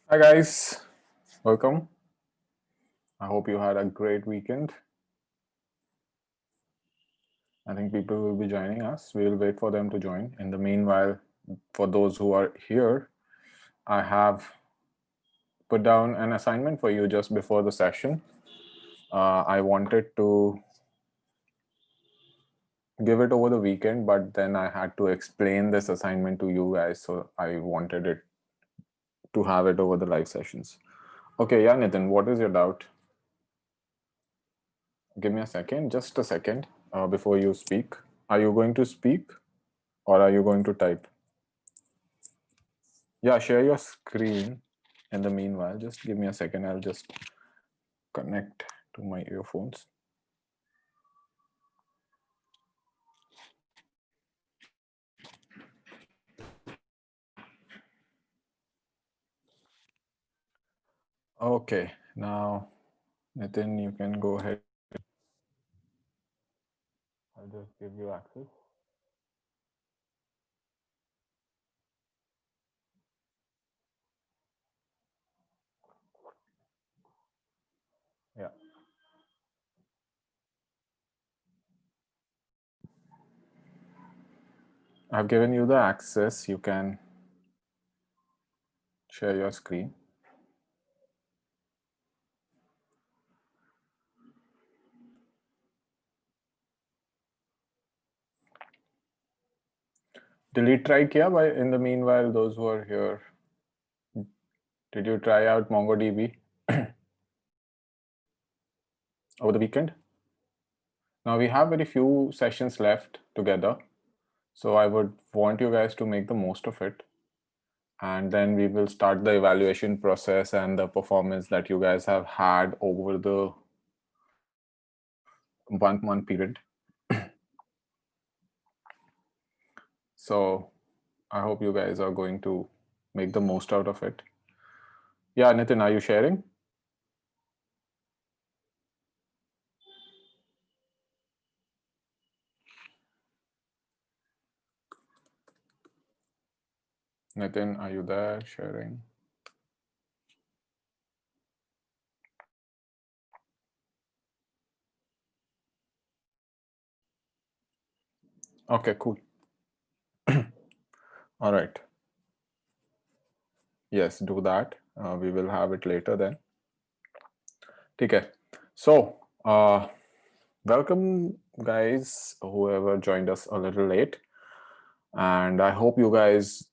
Hi guys, welcome. I hope you had a great weekend. I think people will be joining us. We will wait for them to join. In the meanwhile, for those who are here, I have put down an assignment for you just before the session. I wanted to give it over the weekend, but then I had to explain this assignment to you guys, so I wanted it to have it over the live sessions. Okay, yeah, Nitin, what is your doubt? Give me a second, just a second, before you speak. Are you going to speak or are you going to type? Yeah, share your screen. In the meanwhile, just give me a second. I'll just connect to my earphones. Okay, now Nitin, you can go ahead. I'll just give you access. Yeah. I've given you the access. You can share your screen. Delete try kiya by in the meanwhile, those who are here. Did you try out Mongo DB over the weekend? Now we have very few sessions left together. So I would want you guys to make the most of it. And then we will start the evaluation process and the performance that you guys have had over the 1 month period. So I hope you guys are going to make the most out of it. Yeah, Nitin, are you sharing? Nitin, are you there sharing? Okay, cool. All right. Yes, do that. We will have it later then. Okay. So, welcome guys, whoever joined us a little late. And I hope you guys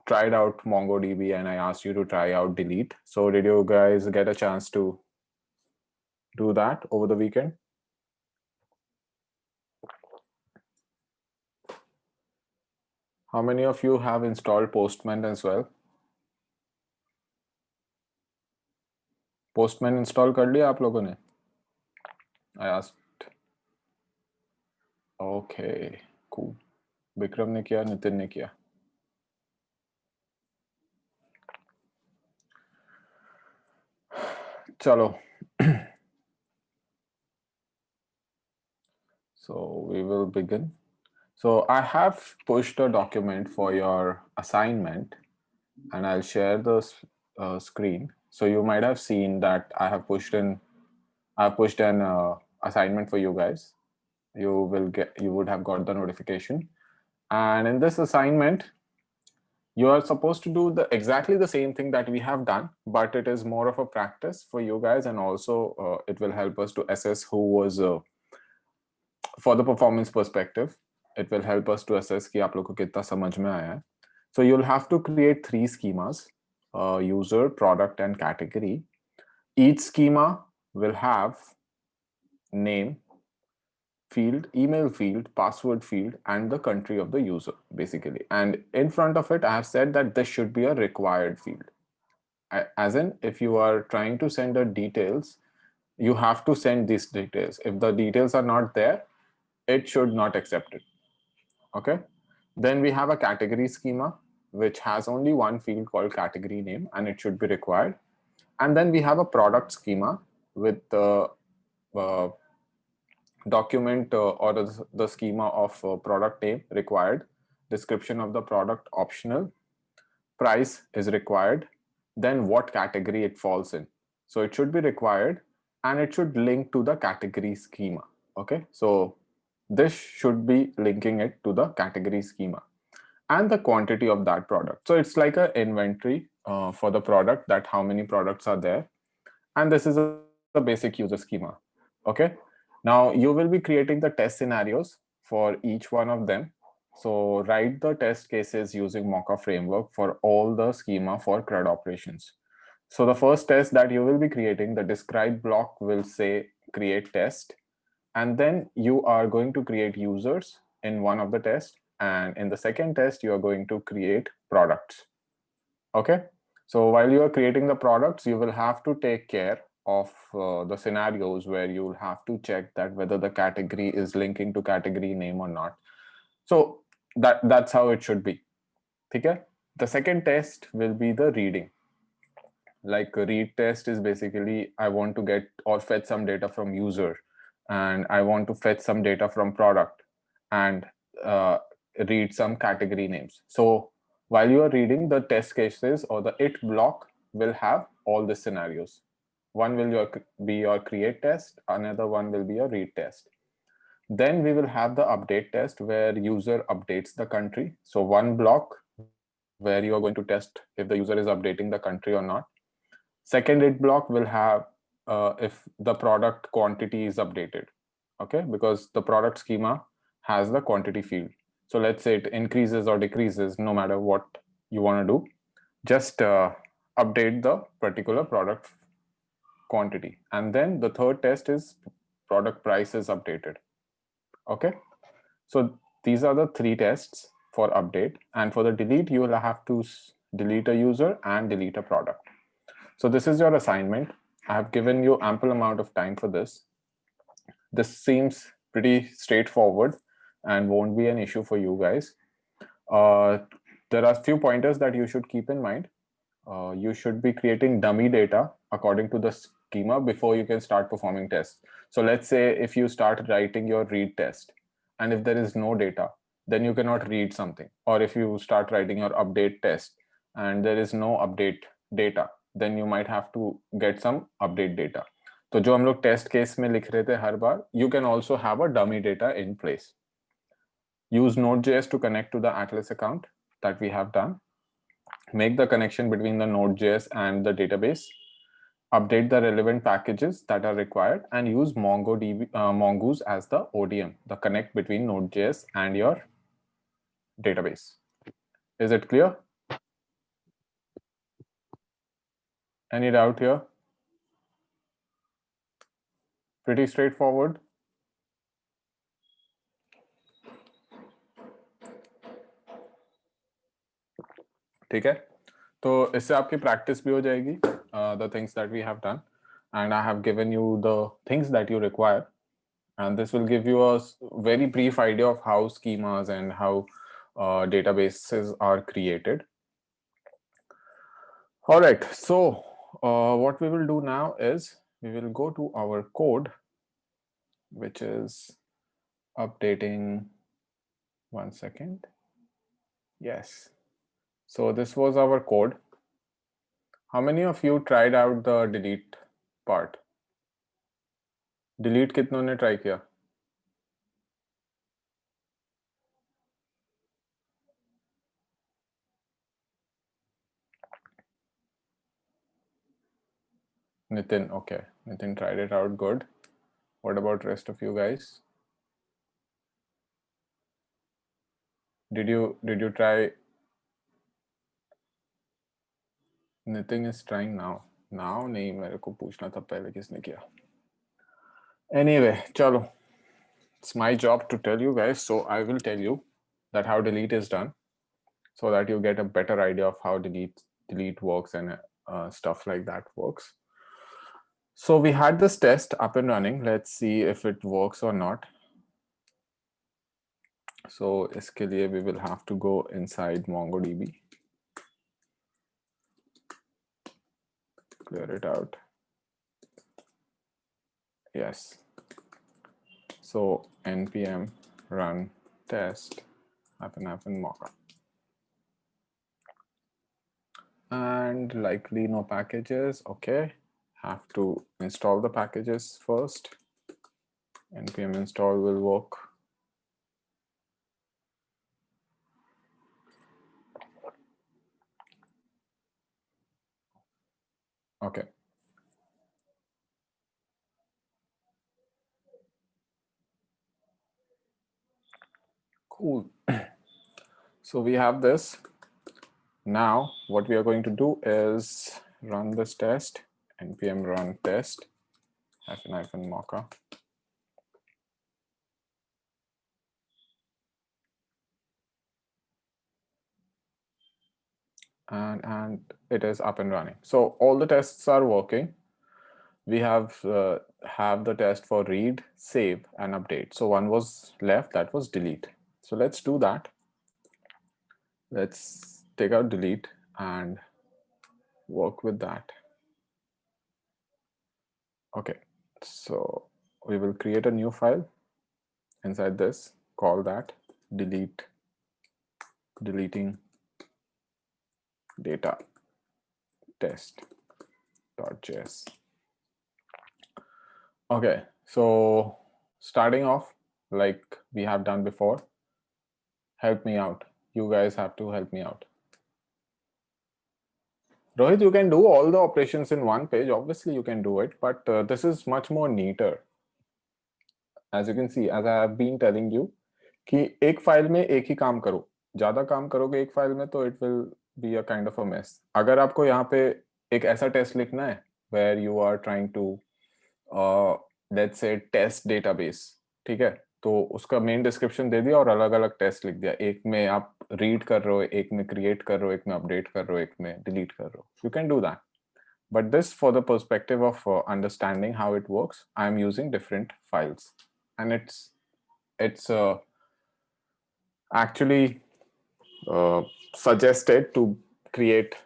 tried out MongoDB and I asked you to try out delete. So did you guys get a chance to do that over the weekend? How many of you have installed Postman as well? Postman install कर लिया आप लोगों ने? I asked. Okay, cool. Vikram ने किया, नितिन ने किया. चलो. So we will begin. So I have pushed a document for your assignment and I'll share the screen. So you might have seen that I pushed an assignment for you guys. You would have got the notification. And in this assignment, you are supposed to do exactly the same thing that we have done, but it is more of a practice for you guys. And also it will help us to assess who was for the performance perspective. It will help us to assess कि आप लोग को कितना समझ में आया है. So you'll have to create 3 schemas, user, product, and category. Each schema will have name field, email field, password field, and the country of the user, basically. And in front of it, I have said that this should be a required field. As in, if you are trying to send the details, you have to send these details. If the details are not there, it should not accept it. Okay. Then we have a category schema, which has only one field called category name, and it should be required. And then we have a product schema with the document or the schema of product name required, description of the product optional, price is required, then what category it falls in. So it should be required and it should link to the category schema. Okay, so this should be linking it to the category schema and the quantity of that product. So it's like an inventory for the product, that how many products are there. And this is a basic user schema. Okay, now you will be creating the test scenarios for each one of them. So write the test cases using Mocha framework for all the schema for CRUD operations. So the first test that you will be creating, the describe block will say create test, and then you are going to create users in one of the tests, and in the second test you are going to create products. Okay, so while you are creating the products, you will have to take care of the scenarios where you will have to check that whether the category is linking to category name or not. So that's how it should be. Okay, the second test will be the reading. Like a read test is basically, I want to get or fetch some data from user, and I want to fetch some data from product, and uh, read some category names. So while you are reading, the test cases or the it block will have all the scenarios. One will be your create test, another one will be your read test. Then we will have the update test where user updates the country. So one block where you are going to test if the user is updating the country or not. Second it block will have if the product quantity is updated. Okay, because the product schema has the quantity field. So let's say it increases or decreases, no matter what you want to do, just update the particular product quantity. And then the third test is product price is updated. Okay, so these are the three tests for update. And for the delete, you will have to delete a user and delete a product. So this is your assignment. I have given you ample amount of time for this. This seems pretty straightforward and won't be an issue for you guys. There are a few pointers that you should keep in mind. You should be creating dummy data according to the schema before you can start performing tests. So let's say if you start writing your read test, and if there is no data, then you cannot read something. Or if you start writing your update test and there is no update data, then you might have to get some update data. तो जो हम लोग test case में लिख रहे थे हर बार, you can also have a dummy data in place. Use Node.js to connect to the Atlas account that we have done. Make the connection between the Node.js and the database. Update the relevant packages that are required, and use Mongo DB, Mongoose as the ODM, the connect between Node.js and your database. Is it clear? Any doubt here? Pretty straightforward. ठीक है, तो इससे आपकी practice भी हो जाएगी, the things that we have done, and I have given you the things that you require, and this will give you a very brief idea of how schemas and how databases are created. All right, so what we will do now is we will go to our code, which is updating. One second. Yes, so this was our code. How many of you tried out the delete part? Delete कितनों ने try किया? Nitin, okay. Nitin tried it out, good. What about rest of you guys? Did you try? Nitin is trying now. Now नहीं, मेरे को पूछना था पहले किसने किया. Anyway, चलो. It's my job to tell you guys, so I will tell you that how delete is done, so that you get a better idea of how delete works and stuff like that works. So we had this test up and running. Let's see if it works or not. So इसके लिए we will have to go inside Mongo DB. Clear it out. Yes. So npm run test -mocha. and likely no packages. Okay, have to install the packages first. npm install will work. Okay. Cool. So we have this. Now what we are going to do is run this test, npm run test -- mocha. And it is up and running. So all the tests are working. We have the test for read, save, and update. So one was left, that was delete. So let's do that. Let's take out delete and work with that. Okay, so we will create a new file inside this, call that deleting data test.js. Okay, so starting off like we have done before, help me out. You guys have to help me out. Rohit, you can do all the operations in one page. Obviously, you can do it, but this is much more neater. As you can see, as I have been telling you, कि एक file में एक ही काम करो. ज्यादा काम करोगे एक फाइल में तो it will be a kind of a mess. अगर आपको यहाँ पे एक ऐसा टेस्ट लिखना है where you are trying to let's say test database, ठीक है, तो उसका मेन डिस्क्रिप्शन दे दिया और अलग अलग टेस्ट लिख दिया. एक में आप रीड कर रहे हो, एक में क्रिएट कर रहे हो, एक में अपडेट कर रहे हो, एक में डिलीट कर रहे हो. You can do that. But this, for the perspective of understanding how it works, I am using different files, and it's actually suggested to create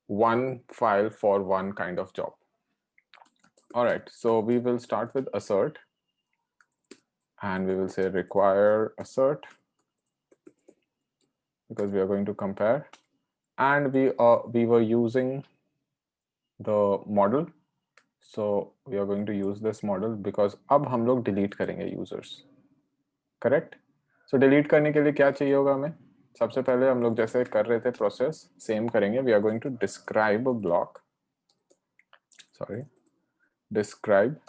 one file for one kind of job. All right, so we will start with assert, and we will say require assert because we are going to compare, and we were using the model. So we are going to use this model because अब हम लोग delete करेंगे users. Correct? So delete करने के लिए क्या चाहिए होगा हमें? सबसे पहले हम लोग जैसे कर रहे थे process same करेंगे. We are going to describe a block. Sorry, describe,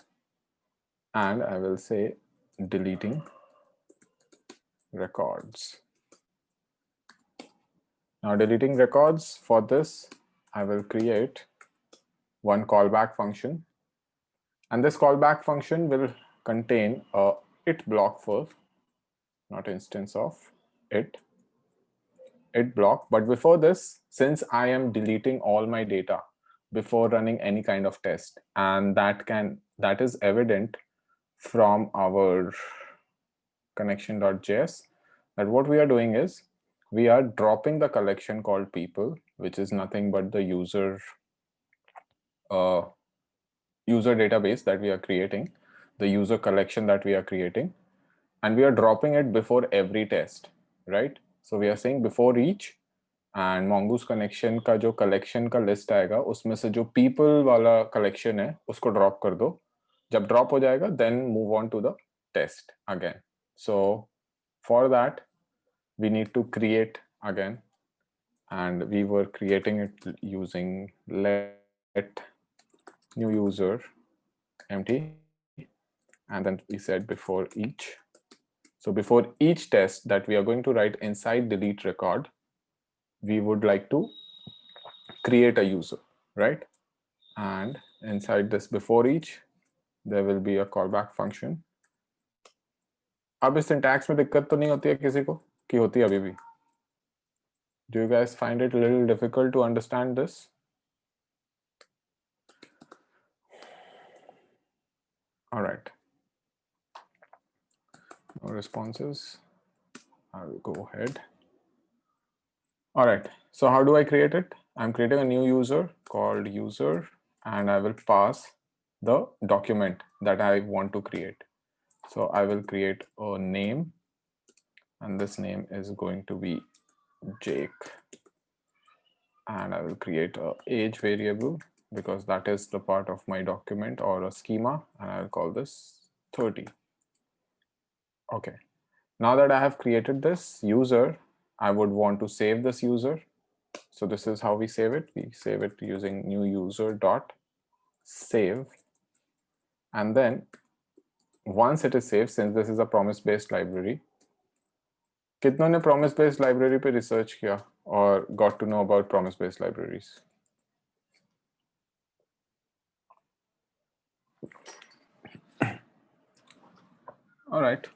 and I will say deleting records. Now deleting records, for this I will create one callback function, and this callback function will contain a it block first, not instance of it block. But before this, since I am deleting all my data before running any kind of test, and that is evident from our connection.js, that what we are doing is we are dropping the collection called people, which is nothing but the user database that we are creating, the user collection that we are creating, and we are dropping it before every test, right? So we are saying before each, and mongoose connection का जो collection का list आएगा उसमें से जो people वाला collection है उसको drop कर दो. जब drop हो जाएगा then move on to the test again. So for that we need to create again, and we were creating it using let new user empty, and then we said before each. So before each test that we are going to write inside delete record, we would like to create a user, right? And inside this before each, there will be a callback function. अब इस syntax में दिक्कत तो नहीं होती है किसी को, कि होती है अभी भी? Do you guys find it a little difficult to understand this? All right. No responses. I will go ahead. All right. So how do I create it? I'm creating a new user called user, and I will pass the document that I want to create. So I will create a name, and this name is going to be Jake. and I will create a age variable because that is the part of my document or a schema, and I'll call this 30. Okay, now that I have created this user, I would want to save this user. So this is how we save it. We save it using new user dot save, and then once it is saved, since this is a promise based library, कितनों ने promise based library पे research किया or got to know about promise based libraries? All right,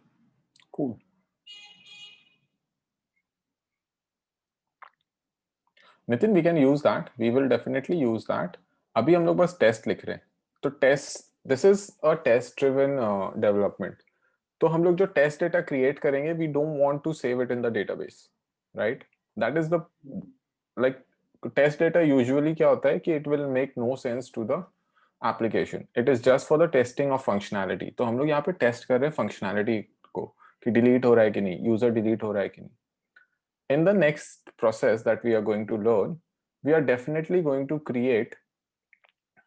cool. Nitin, we can use that. We will definitely use that. अभी हम लोग बस test लिख रहे हैं. तो test, this is a test driven development. तो हम लोग जो टेस्ट डेटा क्रिएट करेंगे, we don't want to save it in the database, right? That is the like test data usually क्या होता है कि it will make no sense to the application. It is just for the testing of functionality. तो हम लोग यहाँ पे test कर रहे हैं फंक्शनैलिटी को कि डिलीट हो रहा है कि नहीं, यूजर डिलीट हो रहा है कि नहीं. In the next process that we are going to learn, we are definitely going to create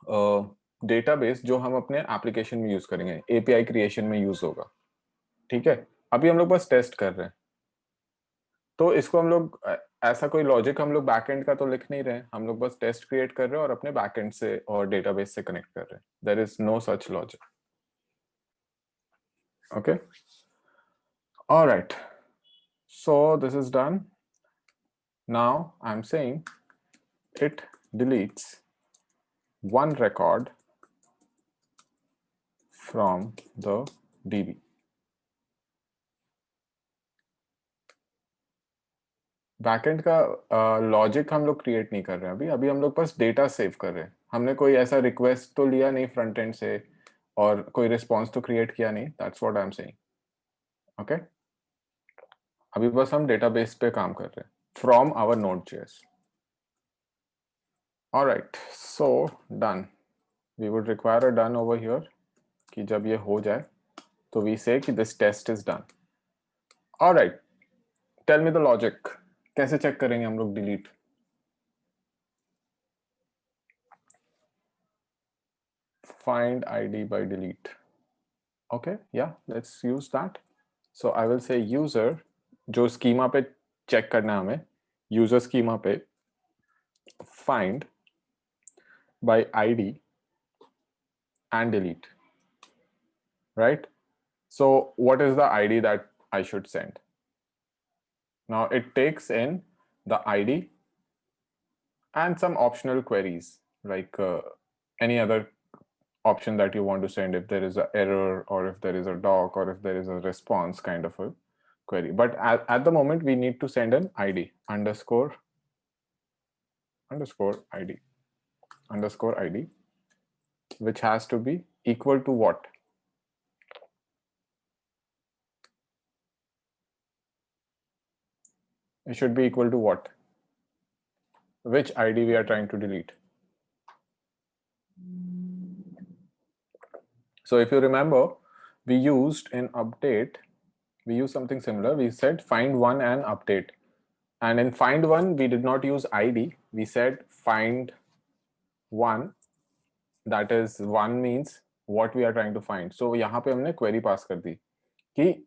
a database जो हम अपने एप्लीकेशन में यूज करेंगे, एपीआई क्रिएशन में यूज होगा. ठीक है, अभी हम लोग बस टेस्ट कर रहे हैं. तो इसको हम लोग ऐसा कोई लॉजिक हम लोग बैकएंड का तो लिख नहीं रहे हैं, हम लोग बस टेस्ट क्रिएट कर रहे हैं और अपने बैकएंड से और डेटाबेस से कनेक्ट कर रहे हैं. There is no such logic. Okay, alright, so this is done. Now I'm saying it deletes one record from the DB. Backend का लॉजिक हम लोग क्रिएट नहीं कर रहे हैं. अभी अभी हम लोग बस डेटा सेव कर रहे हैं. हमने कोई ऐसा रिक्वेस्ट तो लिया नहीं फ्रंट एंड से और कोई रिस्पॉन्स तो क्रिएट किया नहीं. That's what I am saying. Okay, अभी बस हम डेटाबेस पे काम कर रहे हैं from our Node.js. Alright, so done. We would require a done over here कि जब ये हो जाए तो we say that this test is done. Alright, tell me the logic. कैसे चेक करेंगे हम लोग delete? Find ID by delete. Okay, yeah, let's use that. So I will say user, जो schema पे check करना है हमें, user schema पे find by ID and delete, right? So what is the ID that I should send? Now it takes in the ID and some optional queries like any other option that you want to send if there is an error or if there is a doc or if there is a response kind of a query. But at the moment we need to send an ID underscore ID underscore ID, which has to be equal to what? It should be equal to what? Which ID we are trying to delete? So if you remember, we used in update, we used something similar. We said find one and update. And in find one, we did not use ID. We said find one. That is, one means what we are trying to find. So यहाँ पे हमने query pass कर दी कि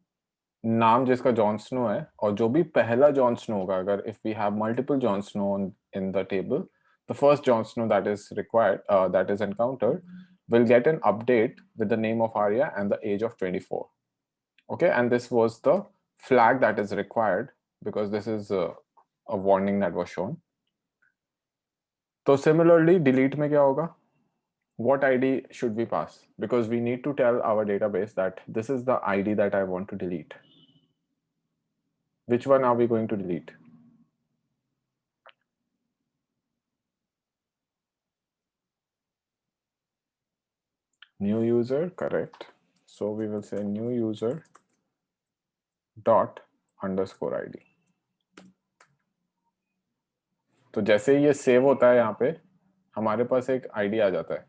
नाम जिसका Jon Snow है और जो भी पहला जॉन स्नो होगा, अगर if we have multiple Jon Snow in the table, the first Jon Snow that is required, that is encountered, will get an update with the name of Arya and the age of 24. Okay, and this was the flag that is required because this is a warning that was shown. So similarly, delete में क्या होगा? What ID should we pass? Because we need to tell our database that this is the ID that I want to delete. Which one are we going to delete? New user, correct. So we will say new user dot underscore ID. तो जैसे ही ये save होता है यहाँ पे हमारे पास एक ID आ जाता है.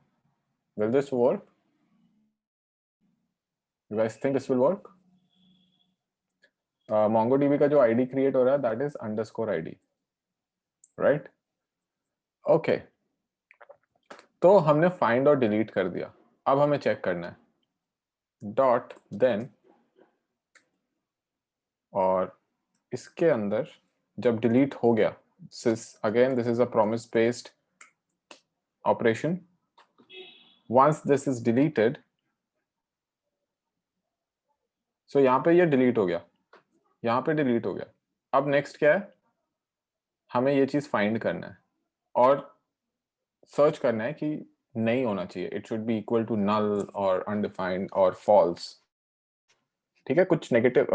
Will this work? You guys think this will work? MongoDB का जो ID create हो रहा है that is underscore ID, right? Okay, तो हमने फाइंड और डिलीट कर दिया। अब हमें चेक करना है डॉट देन, और इसके अंदर जब डिलीट हो गया, again this is a promise based operation, once this is deleted, so यहाँ पे ये डिलीट हो गया, यहाँ पे डिलीट हो गया। अब नेक्स्ट क्या है, हमें ये चीज फाइंड करना है और सर्च करना है कि नहीं होना चाहिए, it should be equal to null और अनडिफाइंड और फॉल्स। ठीक है, कुछ नेगेटिव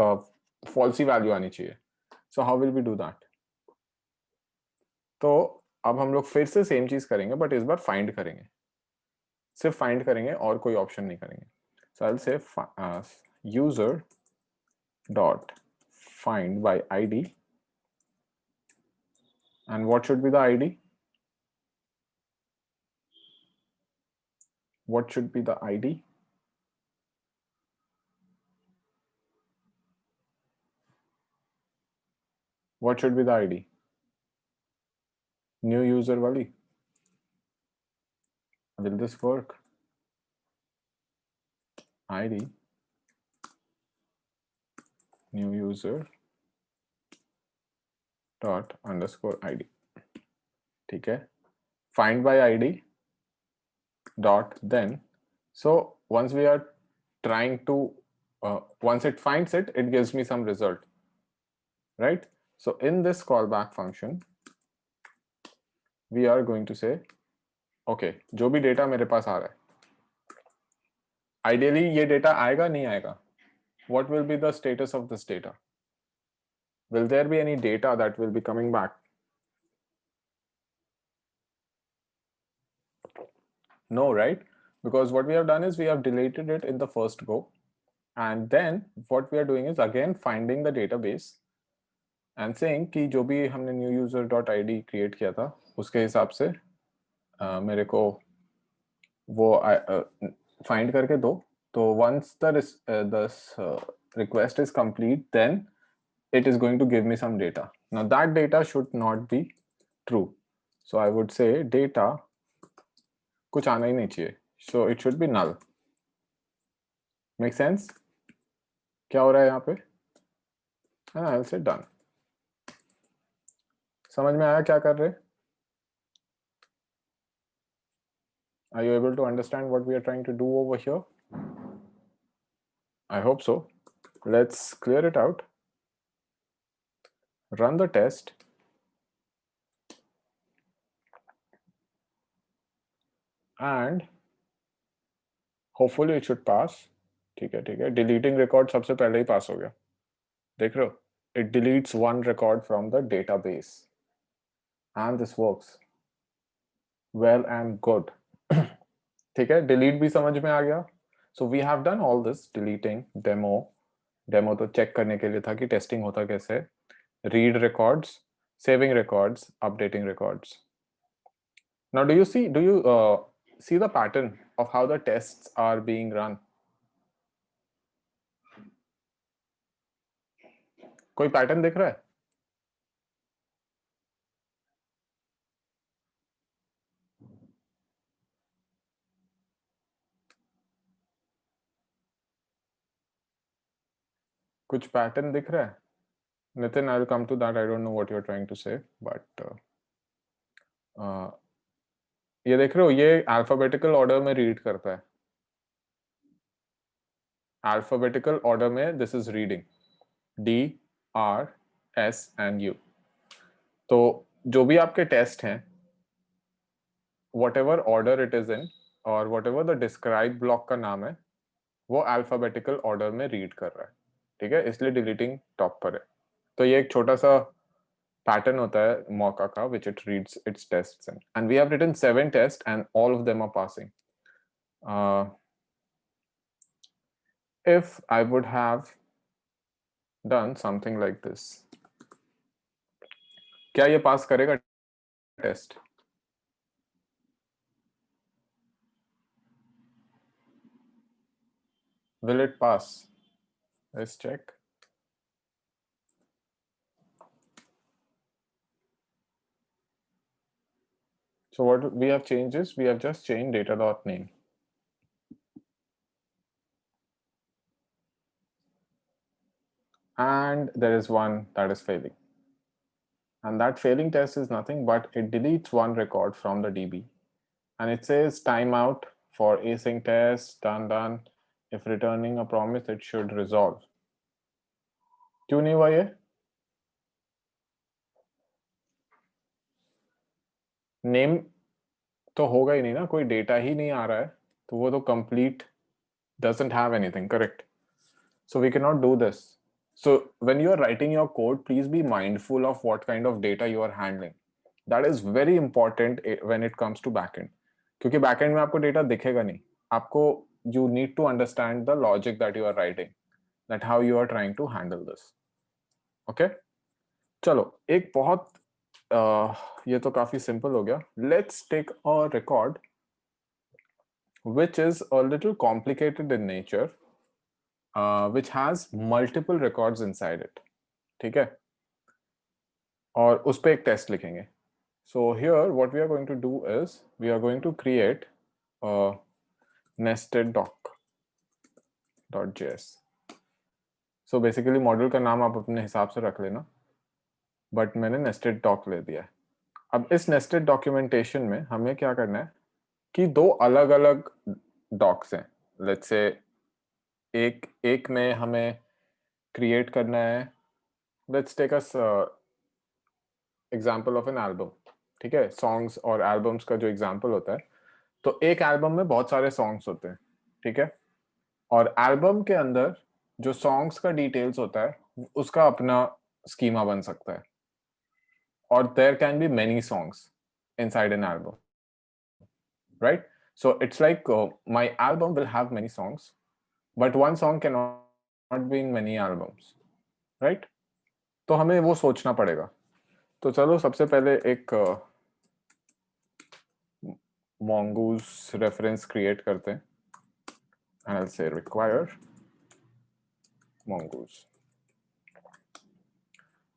फॉल्स ही वैल्यू आनी चाहिए। So how will we do that? तो अब हम लोग फिर से सेम चीज करेंगे, बट इस बार फाइंड करेंगे, सिर्फ फाइंड करेंगे और कोई ऑप्शन नहीं करेंगे। So I will say user dot find by id, and what should be the id? What should be the id? What should be the id? New user wali. Will this work? id new user dot underscore id. ठीक है, find by id dot then. So once we are trying to once it finds it, it gives me some result, right? So in this callback function we are going to say okay, जो भी data मेरे पास आ रहा है, ideally ये data आएगा नहीं आएगा, what will be the status of this data? Will there be any data that will be coming back? No, right? Because what we have done is we have deleted it in the first go, and then what we are doing is again finding the database and saying कि जो भी हमने new user dot id create किया था उसके हिसाब से मेरे को वो find करके दो। तो once the request is complete, then it is going to give me some data. Now that data should not be true, so I would say data कुछ आना ही नहीं चाहिए, so it should be null. Make sense? क्या हो रहा है यहाँ पे? and I'll say done. समझ में आया क्या कर रहे? Are you able to understand what we are trying to do over here? I hope so. Let's clear it out. Run the test. And hopefully it should pass. ठीक है ठीक है, deleting record सबसे पहले ही पास हो गया, देख रहे हो? It deletes one record from the database, and this works well and good. ठीक है, delete भी समझ में आ गया. So we have done all this deleting demo तो चेक करने के लिए था कि टेस्टिंग होता कैसे, read records, saving records, updating records. Now do you see the pattern of how the tests are being run? कोई पैटर्न दिख रहा है? कुछ पैटर्न दिख रहा है? Nitin, I'll come to that. I don't know what you're trying to say, but ये देख रहे हो, ये अल्फाबेटिकल ऑर्डर में रीड करता है, अल्फाबेटिकल ऑर्डर में this is reading D, R, S and U. तो जो भी आपके टेस्ट हैं, whatever order it is in और whatever the describe block का नाम है, वो अल्फाबेटिकल ऑर्डर में रीड कर रहा है, ठीक है, इसलिए डिलीटिंग टॉप पर है। तो ये एक छोटा सा pattern होता है मौका का, which it reads its tests in, and we have written 7 tests and all of them are passing. If I would have done something like this, क्या ये पास करेगा test? Will it pass? Let's check. So what we have changed is we have just changed data.name. And there is one that is failing. And that failing test is nothing but it deletes one record from the DB. And it says timeout for async test, done. If returning a promise, it should resolve. क्यों नहीं हुआ ये? Name तो होगा ही नहीं ना, कोई data ही नहीं आ रहा है, तो वो तो complete doesn't have anything, correct? So we cannot do this. So when you are writing your code, please be mindful of what kind of data you are handling. That is very important when it comes to backend. क्योंकि backend में आपको data दिखेगा नहीं. आपको you need to understand the logic that you are writing, that how you are trying to handle this. Okay? चलो एक बहुत ये तो काफी simple हो गया. Let's take a record which is a little complicated in nature, which has multiple records inside it. ठीक है? और उस पे एक टेस्ट लिखेंगे. So here what we are going to do is we are going to create a nested doc.js. So basically module का नाम आप अपने हिसाब से रख लेना, बट मैंने nested doc ले दिया है. अब इस nested documentation में हमें क्या करना है कि दो अलग अलग docs हैं. Let's say एक में हमें create करना है. Let's take us example of an album. ठीक है, सॉन्ग्स और एल्बम्स का जो एग्जांपल होता है, तो एक एल्बम में बहुत सारे सॉन्ग्स होते हैं. ठीक है, और एल्बम के अंदर जो सॉन्ग्स का डिटेल्स होता है उसका अपना स्कीमा बन सकता है, और there can be many songs inside an album, right? So it's like my album will have many songs, but one song can not be in many albums, right? तो हमें वो सोचना पड़ेगा. तो चलो सबसे पहले एक mongoose reference create करते हैं, and I'll say require mongoose.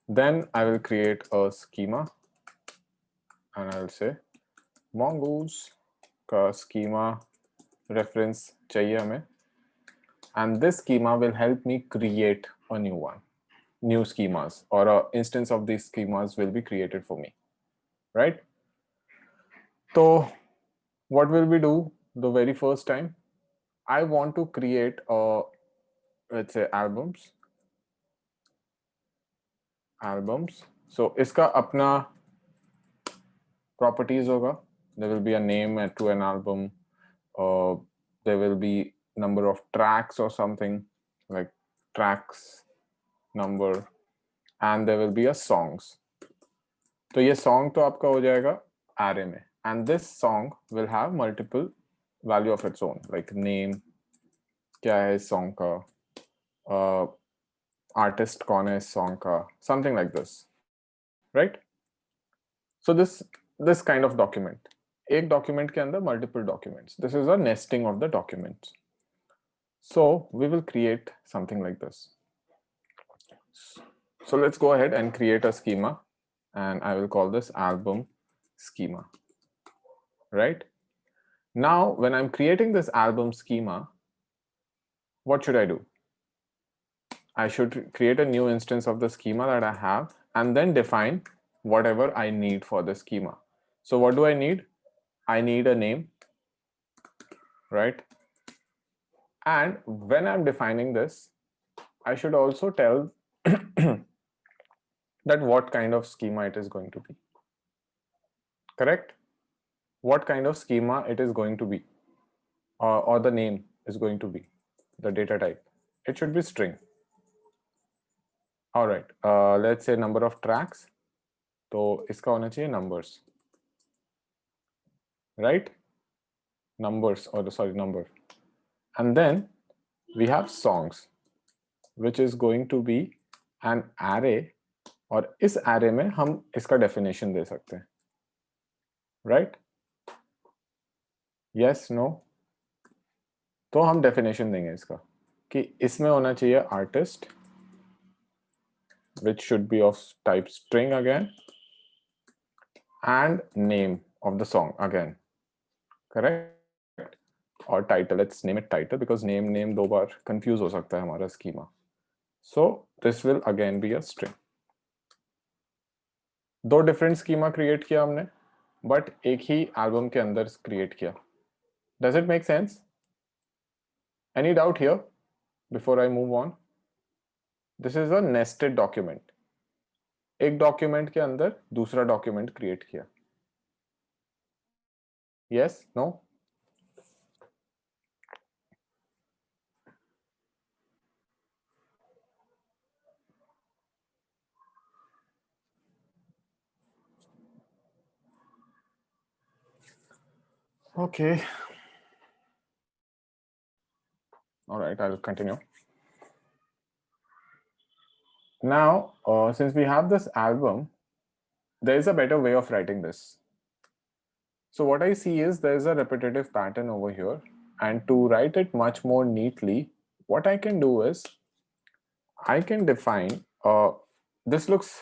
Then I will create a schema and I'll say mongoose का schema reference चाहिए हमें, and this schema will help me create a new schemas, or a instance of these schemas will be created for me, right? So what will we do the very first time? I want to create a, let's say albums. So इसका अपना properties होगा. There will be a name to an album. There will be number of tracks or something like tracks number, and there will be a songs. तो ये song तो आपका हो जाएगा array में, and this song will have multiple value of its own, like name, क्या है इस song का, artist कौन है इस song का, something like this, right? So this kind of document, एक document के अंदर multiple documents. This is a nesting of the documents. So we will create something like this. So let's go ahead and create a schema, and I will call this album schema, right? Now, when I'm creating this album schema, what should I do? I should create a new instance of the schema that I have and then define whatever I need for the schema. So what do I need? I need a name, right? And when I'm defining this, I should also tell that what kind of schema it is going to be. Correct? What kind of schema it is going to be, or the name is going to be, the data type. It should be string. All right, let's say number of tracks. तो इसका होना चाहिए numbers, right? Numbers, or sorry, number. And then we have songs, which is going to be an array, और इस array में हम इसका definition दे सकते हैं, right? Yes, no? तो हम definition देंगे इसका कि इसमें होना चाहिए artist, which should be of type string again, and name, of the song again, correct? Or title, let's name it title because name दो बार confuse हो सकता है हमारा schema. So this will again be a string. दो different schema create किया हमने, but एक ही album के अंदर create किया. Does it make sense? Any doubt here before I move on? This is a nested document. एक document के अंदर दूसरा document create किया. Yes? No? Okay. All right, I'll continue. Now, since we have this album, there is a better way of writing this. So what I see is there's a repetitive pattern over here. And to write it much more neatly, what I can do is I can define, this looks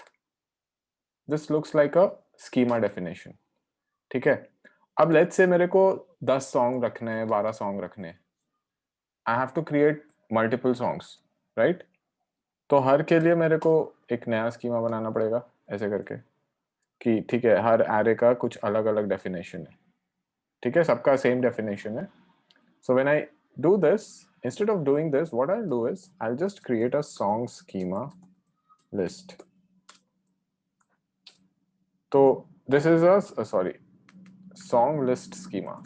like a schema definition. ठीक है? अब let's say मेरे को 10 song रखने हैं, 12 song रखने हैं. I have to create multiple songs, right? तो हर के लिए मेरे को एक नया स्कीमा बनाना पड़ेगा ऐसे करके कि ठीक है हर एरे का कुछ अलग अलग डेफिनेशन है, ठीक है, सबका सेम डेफिनेशन है. So when I do this, instead of doing this, what I'll do is I'll just create a song schema list. So this is a song list schema.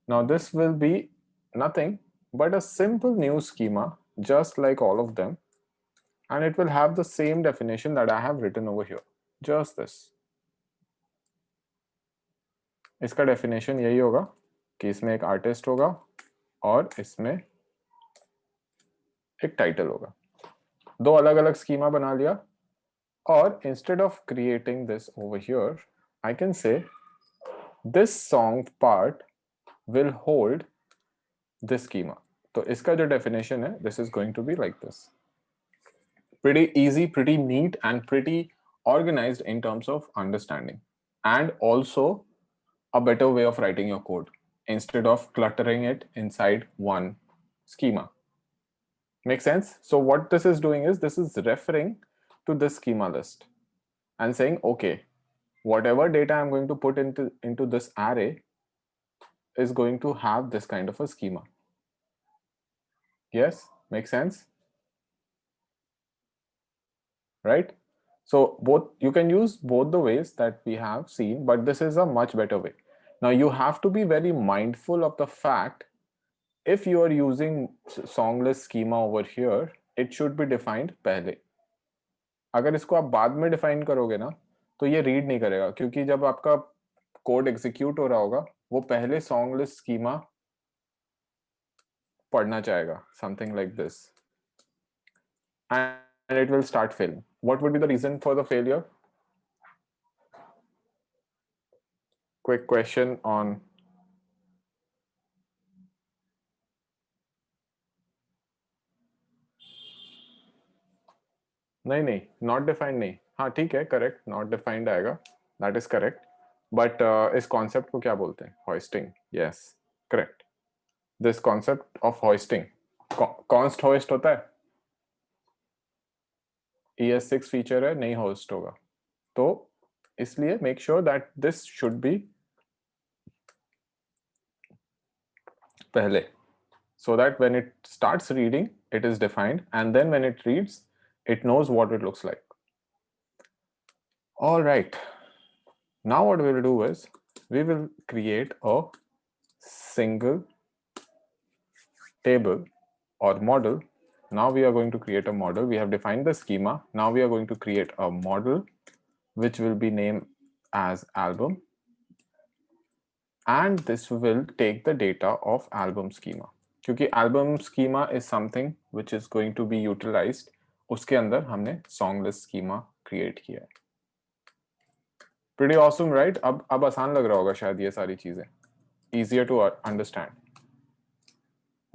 Now this will be nothing but a simple new schema just like all of them, and it will have the same definition that I have written over here. Just this. इसका definition यही होगा कि इसमें एक artist होगा और इसमें एक टाइटल होगा. दो अलग अलग स्कीमा बना लिया, और instead of creating this over here I can say this song part will hold this schema. तो इसका जो डेफिनेशन है, this is going to be like this. Pretty easy, pretty neat, and pretty organized in terms of understanding, and also a better way of writing your code instead of cluttering it inside one schema. Make sense? So what this is doing is this is referring to this schema list and saying, okay, whatever data I'm going to put into this array is going to have this kind of a schema. Yes, makes sense? Right? So both, you can use both the ways that we have seen, but this is a much better way. Now you have to be very mindful of the fact, if you are using song list schema over here, it should be defined पहले. अगर इसको आप बाद में define करोगे ना, तो ये रीड नहीं करेगा, क्योंकि जब आपका कोड एग्जीक्यूट हो रहा होगा, वो पहले सॉन्ग लिस्ट स्कीमा पढ़ना चाहेगा, something like this, and it will start failing. What would be the reason for the failure? Quick question on नहीं, नॉट डिफाइंड नहीं. हाँ ठीक है, करेक्ट, नॉट डिफाइंड आएगा, दैट इज करेक्ट. बट इस concept को क्या बोलते हैं? Hoisting. Yes, correct. This concept of hoisting, const hoist होता है, ES6 फीचर है, नहीं होस्ट होगा. तो इसलिए make sure that this should be पहले, so that when it starts reading it is defined, and then when it reads it knows what it looks like. All right, now what we will do is we will create a single table or model. Now we are going to create a model. We have defined the schema. Now we are going to create a model which will be named as album, and this will take the data of album schema, क्योंकि album schema is something which is going to be utilized. उसके अंदर हमने song list schema create किया है. Pretty awesome, right? अब आसान लग रहा होगा शायद ये सारी चीजें, easier to understand.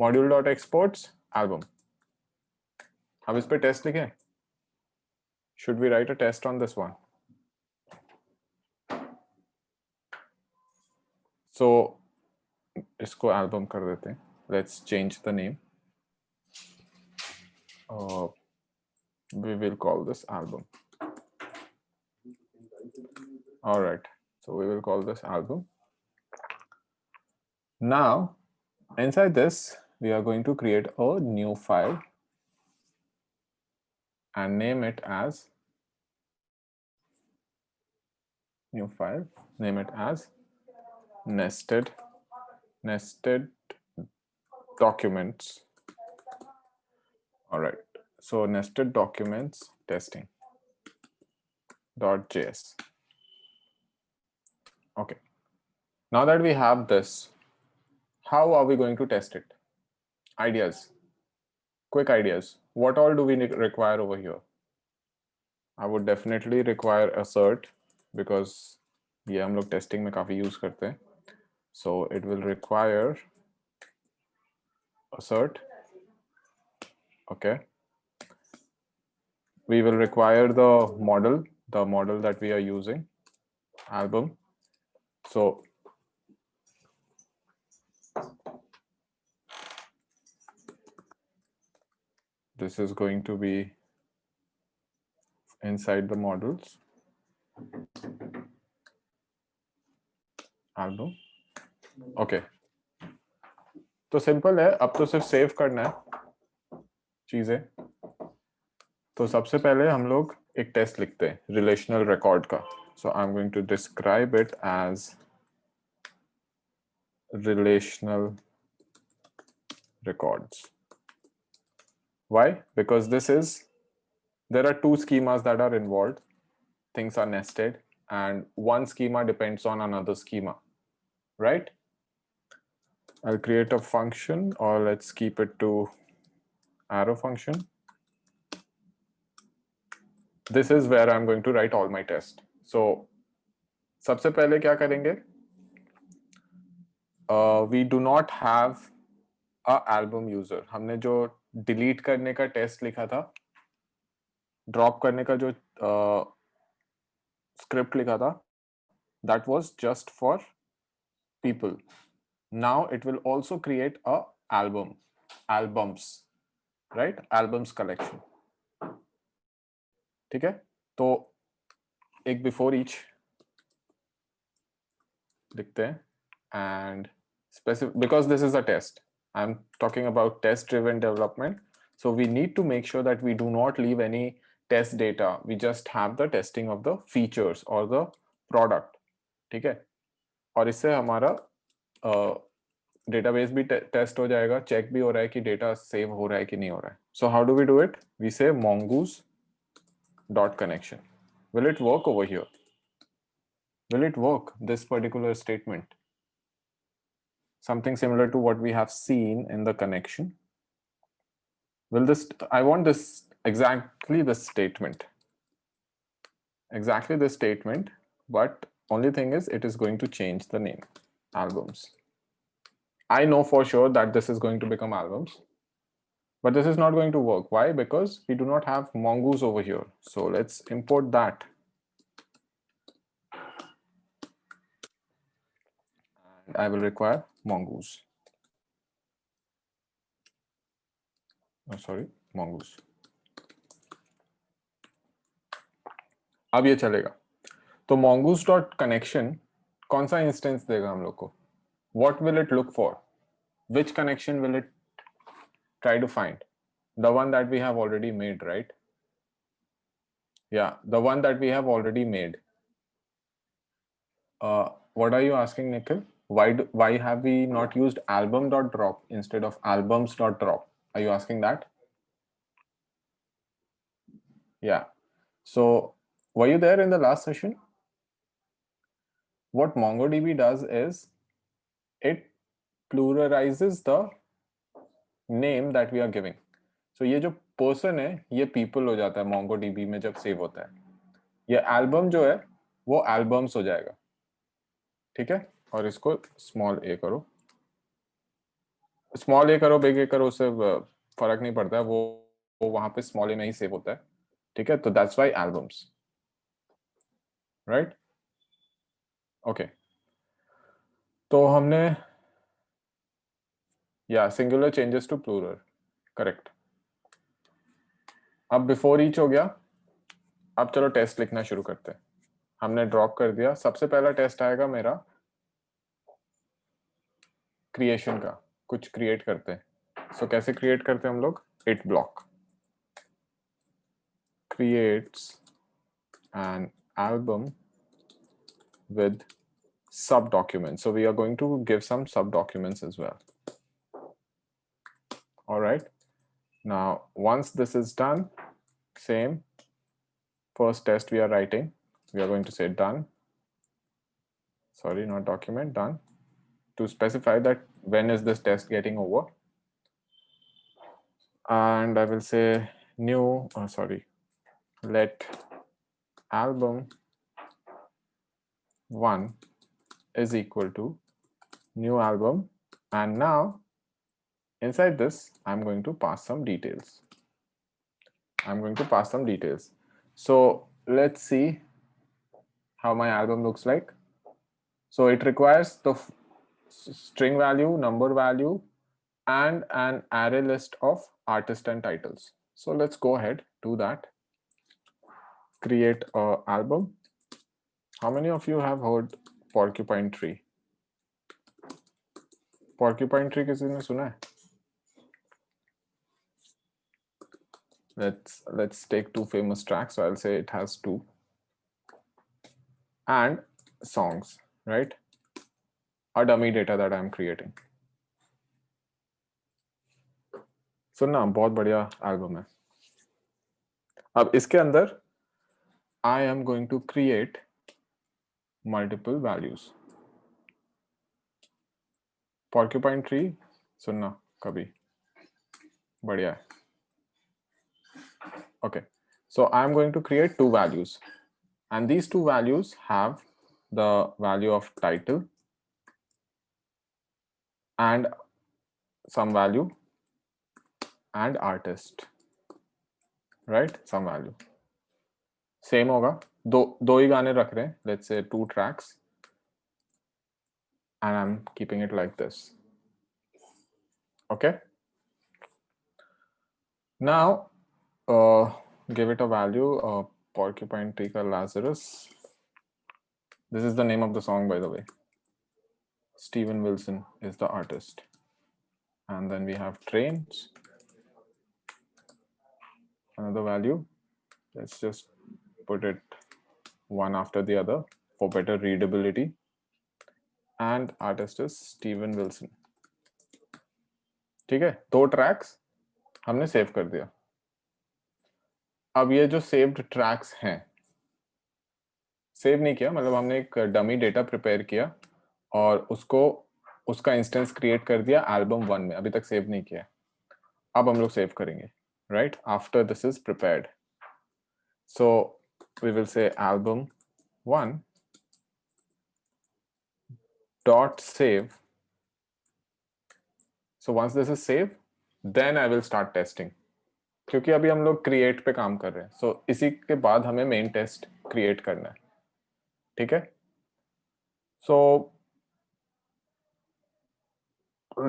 Module.exports album. अब इस पे टेस्ट लिखें. Should we write a test on this one? So इसको album कर देते हैं. Let's change the name. We will call this album. All right. So we will call this album. Now, inside this, we are going to create a new file and name it as new file. Name it as nested documents. All right. So nested documents testing.js. Okay. Now that we have this, how are we going to test it? Ideas. Quick ideas. What all do we require over here? I would definitely require assert because ये हम लोग testing में काफी use करते हैं. So it will require assert. Okay. We will require the model that we are using, album. So this is going to be inside the models album. Okay. तो simple है, अब तो सिर्फ सेव करना है चीजें. तो सबसे पहले हम लोग एक टेस्ट लिखते हैं रिलेशनल रिकॉर्ड का. So I am going to describe it as relational records. Why? Because there are two schemas that are involved. Things are nested and one schema depends on another schema, right? I'll create a function, or let's keep it to arrow function. This is where I'm going to write all my tests. So सबसे पहले क्या करेंगे? We do not have a album user. हमने जो delete करने का test लिखा था, ड्रॉप करने का जो स्क्रिप्ट लिखा था, that was just for people. Now it will also create a albums, right? Albums collection. ठीक है? तो एक before each लिखते हैं and specific, because this is a test. I'm talking about test driven development. So we need to make sure that we do not leave any test data. We just have the testing of the features or the product. ठीक है? और इससे हमारा database भी test हो जाएगा, check भी हो रहा है कि डेटा सेव हो रहा है कि नहीं हो रहा है. So how do we do it? We say mongoose dot connection. Will it work over here? Will it work, this particular statement? Something similar to what we have seen in the connection. Will this, I want this exactly this statement, but only thing is it is going to change the name, albums. I know for sure that this is going to become albums, but this is not going to work. Why? Because we do not have mongoose over here. So let's import that. And I will require mongoose. Oh, sorry, mongoose. अब ये चलेगा. तो mongoose dot connection कौन सा instance देगा हम लोग को? What will it look for? Which connection will it try to find? The one that we have already made, right? Yeah, the one that we have already made. What are you asking, Nikhil? Why have we not used album.drop instead of albums.drop? Are you asking that? Yeah. So were you there in the last session? What MongoDB does is it pluralizes the name that we are giving. So ये जो person है, ये people हो जाता है MongoDB में जब save होता है. ये album जो है, वो albums हो जाएगा. ठीक है? और इसको small a करो. Small a करो, big a करो, उससे फर्क नहीं पड़ता है. वो वहाँ पे small a में ही save होता है. ठीक है? तो that's why albums. Right? Okay. तो हमने या singular changes to plural, correct. अब बिफोर ईच हो गया। अब चलो टेस्ट लिखना शुरू करते हैं। हमने ड्रॉप कर दिया। सबसे पहला टेस्ट आएगा मेरा क्रिएशन का, कुछ क्रिएट करते हैं। सो कैसे क्रिएट करते हैं हम लोग? It block creates an album with sub documents. So we are going to give some sub documents as well. All right. Now, once this is done, same first test we are writing, we are going to say done. Sorry, not document, done. To specify that when is this test getting over. And I will say new, let album 1 is equal to new album. And now inside this, I'm going to pass some details. So let's see how my album looks like. So it requires the string value, number value, and an array list of artist and titles. So let's go ahead, do that. Create a album. How many of you have heard Porcupine Tree? Porcupine Tree किसी ने सुना है? Let's take two famous tracks. So I'll say it has 2. And songs, right? A dummy data that I'm creating. सुनना, बहुत बढ़िया album है। अब इसके अंदर I am going to create multiple values. Porcupine Tree सुनना कभी, बढ़िया है। Okay, so I am going to create 2 values, and these 2 values have the value of title and some value and artist, right? Some value same होगा, दो ही गाने रख रहे हैं, let's say 2 tracks, and I'm keeping it like this. Okay, now give it a value, Porcupine Tree ka Lazarus. This is the name of the song, by the way. Steven Wilson is the artist. And then we have trains, another value. Let's just put it one after the other for better readability. And artist is Steven Wilson. ठीक है, 2 tracks हमने save कर दिया। अब ये जो saved tracks हैं, save नहीं किया, मतलब हमने एक डमी डेटा प्रिपेयर किया और उसका इंस्टेंस क्रिएट कर दिया एल्बम 1 में, अभी तक सेव नहीं किया। अब हम लोग सेव करेंगे, right? After this is prepared, so we will say album 1 dot save. So once this is saved, then I will start testing. क्योंकि अभी हम लोग क्रिएट पे काम कर रहे हैं, so इसी के बाद हमें मेन टेस्ट क्रिएट करना है, ठीक है? So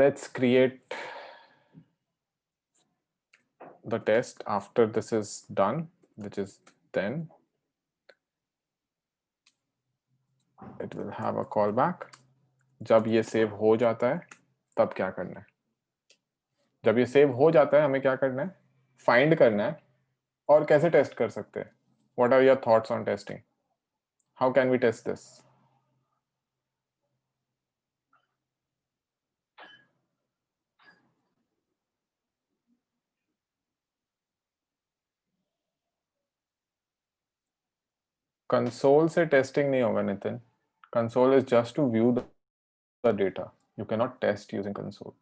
let's create the test after this is done, which is then it will have a callback. जब ये सेव हो जाता है तब क्या करना है? जब ये सेव हो जाता है हमें क्या करना है? फाइंड करना है। और कैसे टेस्ट कर सकते हैं? What are your thoughts on testing? How can we test this? Console से टेस्टिंग नहीं होगा Nitin. Console is just to view the data. You cannot test using console.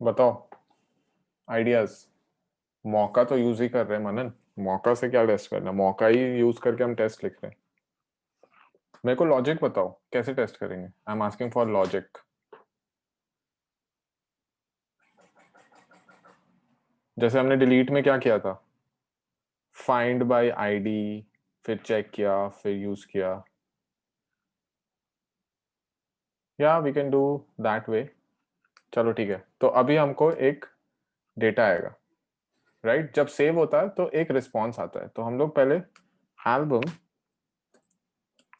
बताओ आइडियाज। मौका तो यूज ही कर रहे हैं मनन, मौका से क्या टेस्ट करना? मौका ही यूज करके हम टेस्ट लिख रहे हैं। मेरे को लॉजिक बताओ कैसे टेस्ट करेंगे? I am asking for logic. जैसे हमने डिलीट में क्या किया था, फाइंड बाय आईडी, फिर चेक किया, फिर यूज किया, या we can do that way. चलो ठीक है, तो अभी हमको एक डेटा आएगा, राइट? जब सेव होता है तो एक रिस्पॉन्स आता है, तो हम लोग पहले एल्बम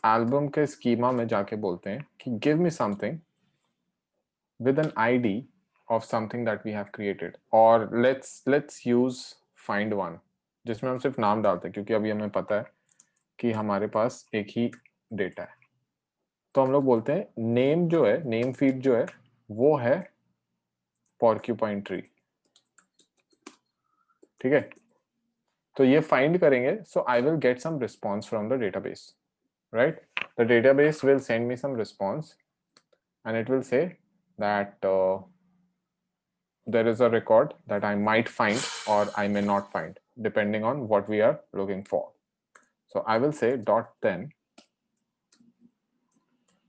एल्बम के स्कीमा में जाके बोलते हैं कि give me something with an ID of something that we have created, or let's use find one, जिसमें हम सिर्फ नाम डालते हैं क्योंकि अभी हमें पता है कि हमारे पास एक ही डेटा है। तो हम लोग बोलते हैं नेम जो है, नेम फील्ड जो है वो है porcupine tree, ठीक है? तो ये फाइंड करेंगे, so I will get some response from the database, right? The database will send me some response and it will say that there is a record that I might find or I may not find depending on what we are looking for. So I will say dot then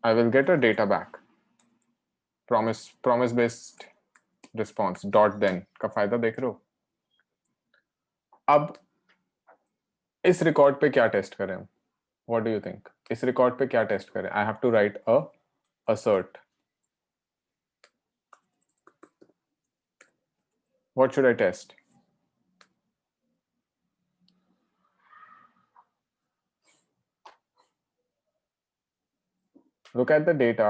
I will get a data back, promise based response dot then का फायदा देख रहे हो? अब इस record पे क्या test करें हम? What do you think? इस रिकॉर्ड पे क्या टेस्ट करें? I have to write a assert. What should I test? Look at the data.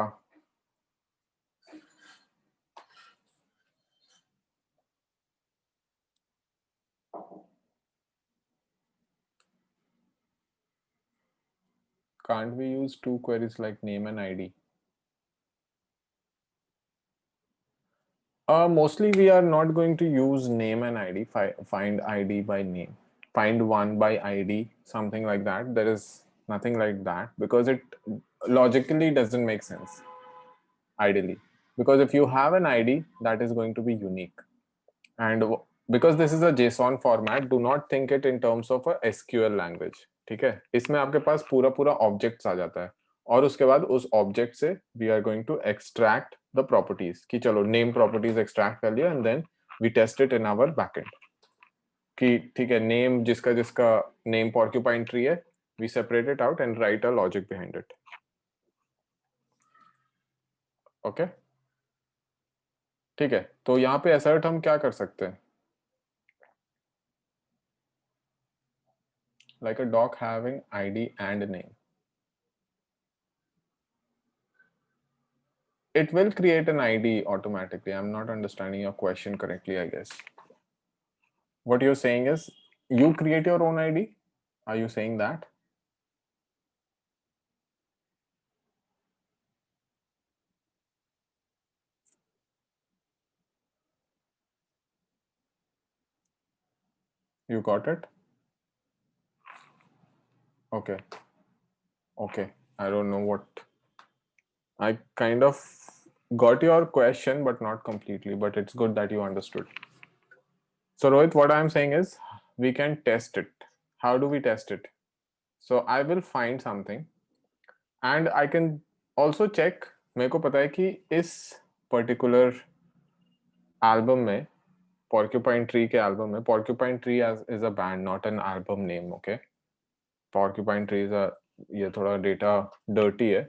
Can't we use two queries like name and ID? Mostly we are not going to use name and ID, find ID by name, find one by ID, something like that. There is nothing like that because it logically doesn't make sense, ideally. Because if you have an ID, that is going to be unique. And because this is a JSON format, do not think it in terms of a SQL language. ठीक है? इसमें आपके पास पूरा पूरा objects आ जाता है और उसके बाद उस ऑब्जेक्ट से we are going to extract the properties, कि चलो नेम प्रॉपर्टीज एक्सट्रैक्ट कर लिया and then we test it in our backend कि ठीक है, नेम जिसका जिसका नेम porcupine tree है, we separate it out and write a logic behind it. Okay, ठीक है। तो यहाँ पे असर्ट हम क्या कर सकते हैं? Like a dog having ID and name, it will create an ID automatically. I'm not understanding your question correctly, I guess. What you're saying is you create your own ID? Are you saying that? You got it? Okay. Okay. I don't know what. I kind of got your question, but not completely. But it's good that you understood. So, Rohit, what I'm saying is we can test it. How do we test it? So, I will find something and I can also check. मेरे को पता है कि इस particular album में, Porcupine Tree के album में, Porcupine Tree is a band, not an album name, okay? Porcupine Tree is a, ये थोड़ा डेटा डर्टी है,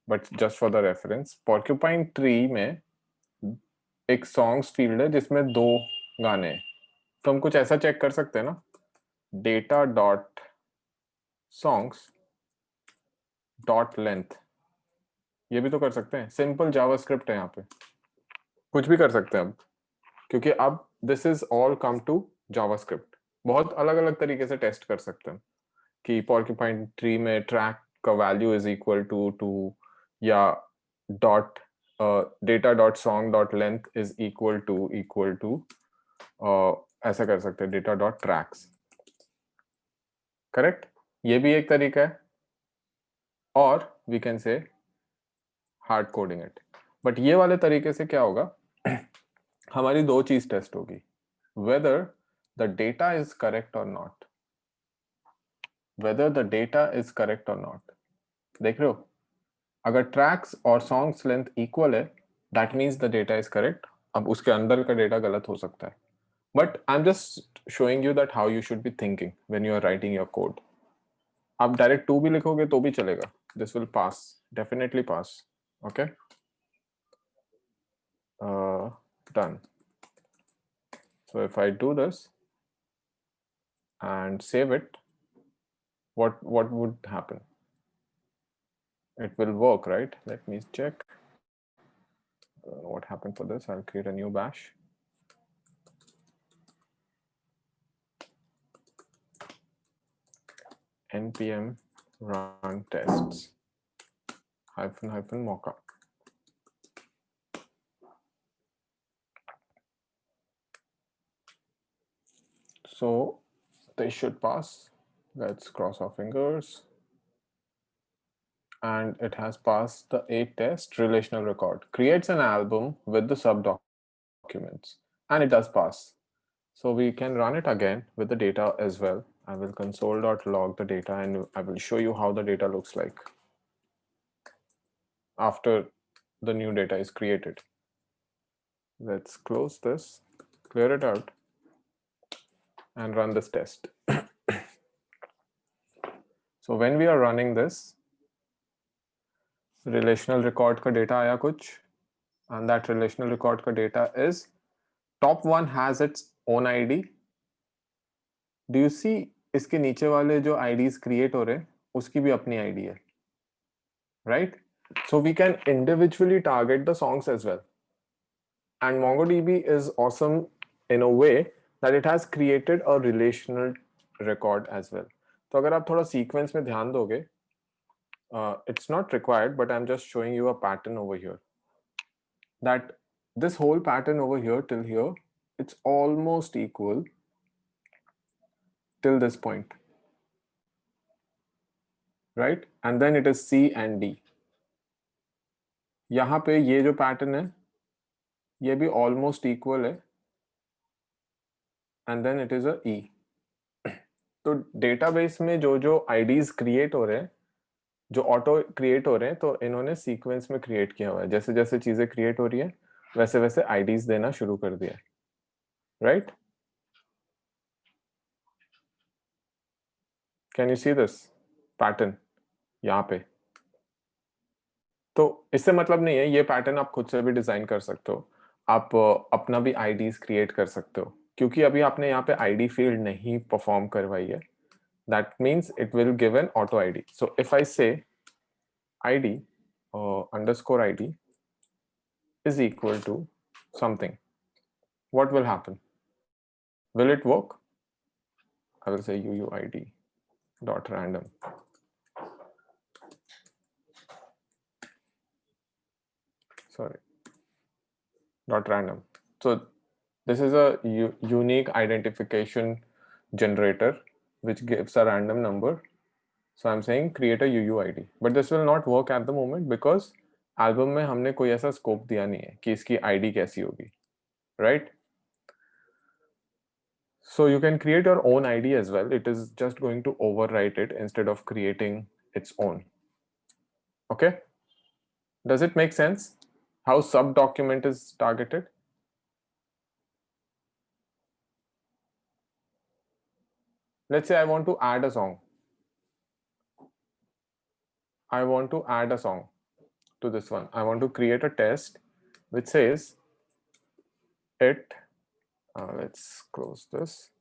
but just for the reference, Porcupine Tree में एक सॉन्ग्स फील्ड है जिसमें 2 गाने हैं। तो हम कुछ ऐसा चेक कर सकते हैं ना, data dot songs dot length, ये भी तो कर सकते हैं। सिंपल जावास्क्रिप्ट है, यहाँ पे कुछ भी कर सकते हैं अब, क्योंकि अब this is all come to JavaScript. बहुत अलग अलग तरीके से टेस्ट कर सकते हैं कि Porcupine Tree में ट्रैक का वैल्यू इज इक्वल टू या dot data dot song dot length is equal to ऐसा कर सकते हैं, डेटा डॉट ट्रैक्स। करेक्ट, ये भी एक तरीका है। और we can say hard coding it. बट ये वाले तरीके से क्या होगा, हमारी 2 चीज टेस्ट होगी, whether the data is correct or not, whether the data is correct or not. देख रहे हो, अगर ट्रैक्स और सॉन्ग्स लेंथ इक्वल है, that means the data is correct. अब उसके अंदर का डेटा गलत हो सकता है, But I'm just showing you that how you should be thinking when you are writing your code. आप डायरेक्ट 2 भी लिखोगे तो भी चलेगा. This will pass, definitely pass. Okay. Done. So if I do this and save it, what would happen? It will work, right? Let me check. I don't know what happened for this. I'll create a new bash. npm run tests -- mocha. So they should pass. Let's cross our fingers. And it has passed the 8 test relational record. Creates an album with the subdocuments. And it does pass. So we can run it again with the data as well. I will console.log the data and I will show you how the data looks like after the new data is created. Let's close this, clear it out, and run this test. So when we are running this, relational record का data आया कुछ, and that relational record का data is top one has its own ID. Do you see इसके नीचे वाले जो IDs create हो रहे हैं उसकी भी अपनी ID है, right? So we can individually target the songs as well. And MongoDB is awesome in a way that it has created a relational record as well. तो अगर आप थोड़ा sequence में ध्यान दोगे, it's not required, but I'm just showing you a pattern over here. That this whole pattern over here till here, it's almost equal till this point, right? And then it is C and D. यहाँ पे ये जो pattern है, ये भी almost equal है, and then it is a E. तो database में जो जो IDs create हो रहे हैं, जो ऑटो क्रिएट हो रहे हैं, तो इन्होंने सीक्वेंस में क्रिएट किया हुआ है. जैसे जैसे चीजें क्रिएट हो रही है वैसे वैसे आईडीज देना शुरू कर दिया, right? Can you see this pattern यहाँ पे? तो इससे मतलब नहीं है, ये पैटर्न आप खुद से भी डिजाइन कर सकते हो. आप अपना भी आईडीज क्रिएट कर सकते हो, क्योंकि अभी आपने यहाँ पे आईडी फील्ड नहीं परफॉर्म करवाई है. That means it will give an auto ID. So if I say ID underscore ID is equal to something, what will happen? Will it work? I will say uuid dot random. Sorry, dot random. So this is a unique identification generator which gives a random number. So I'm saying create a uuid, but this will not work at the moment because album में हमने कोई ऐसा scope दिया नहीं है कि इसकी ID कैसी होगी, right? So you can create your own ID as well. It is just going to overwrite it instead of creating its own. Okay? Does it make sense how subdocument is targeted? Let's say I want to add a song. I want to add a song to this one. I want to create a test which says it, let's close this,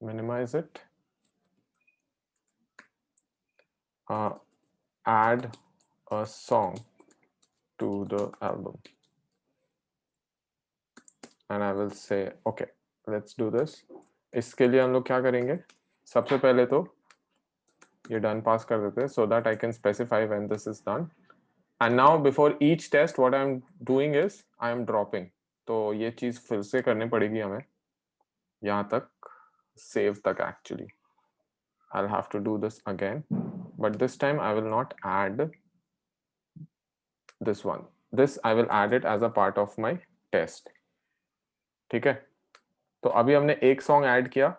minimize it, add a song to the album. And I will say, okay, let's do this. इसके लिए हम लोग क्या करेंगे? सबसे पहले तो ये done pass कर देते हैं so that I can specify when this is done. And now before each test, what I'm doing is I am dropping. तो ये चीज फिर से करनी पड़ेगी हमें यहाँ तक, save तक actually. I'll have to do this again, but this time I will not add this one. This I will add it as a part of my test. ठीक है? तो अभी हमने एक सॉन्ग ऐड किया,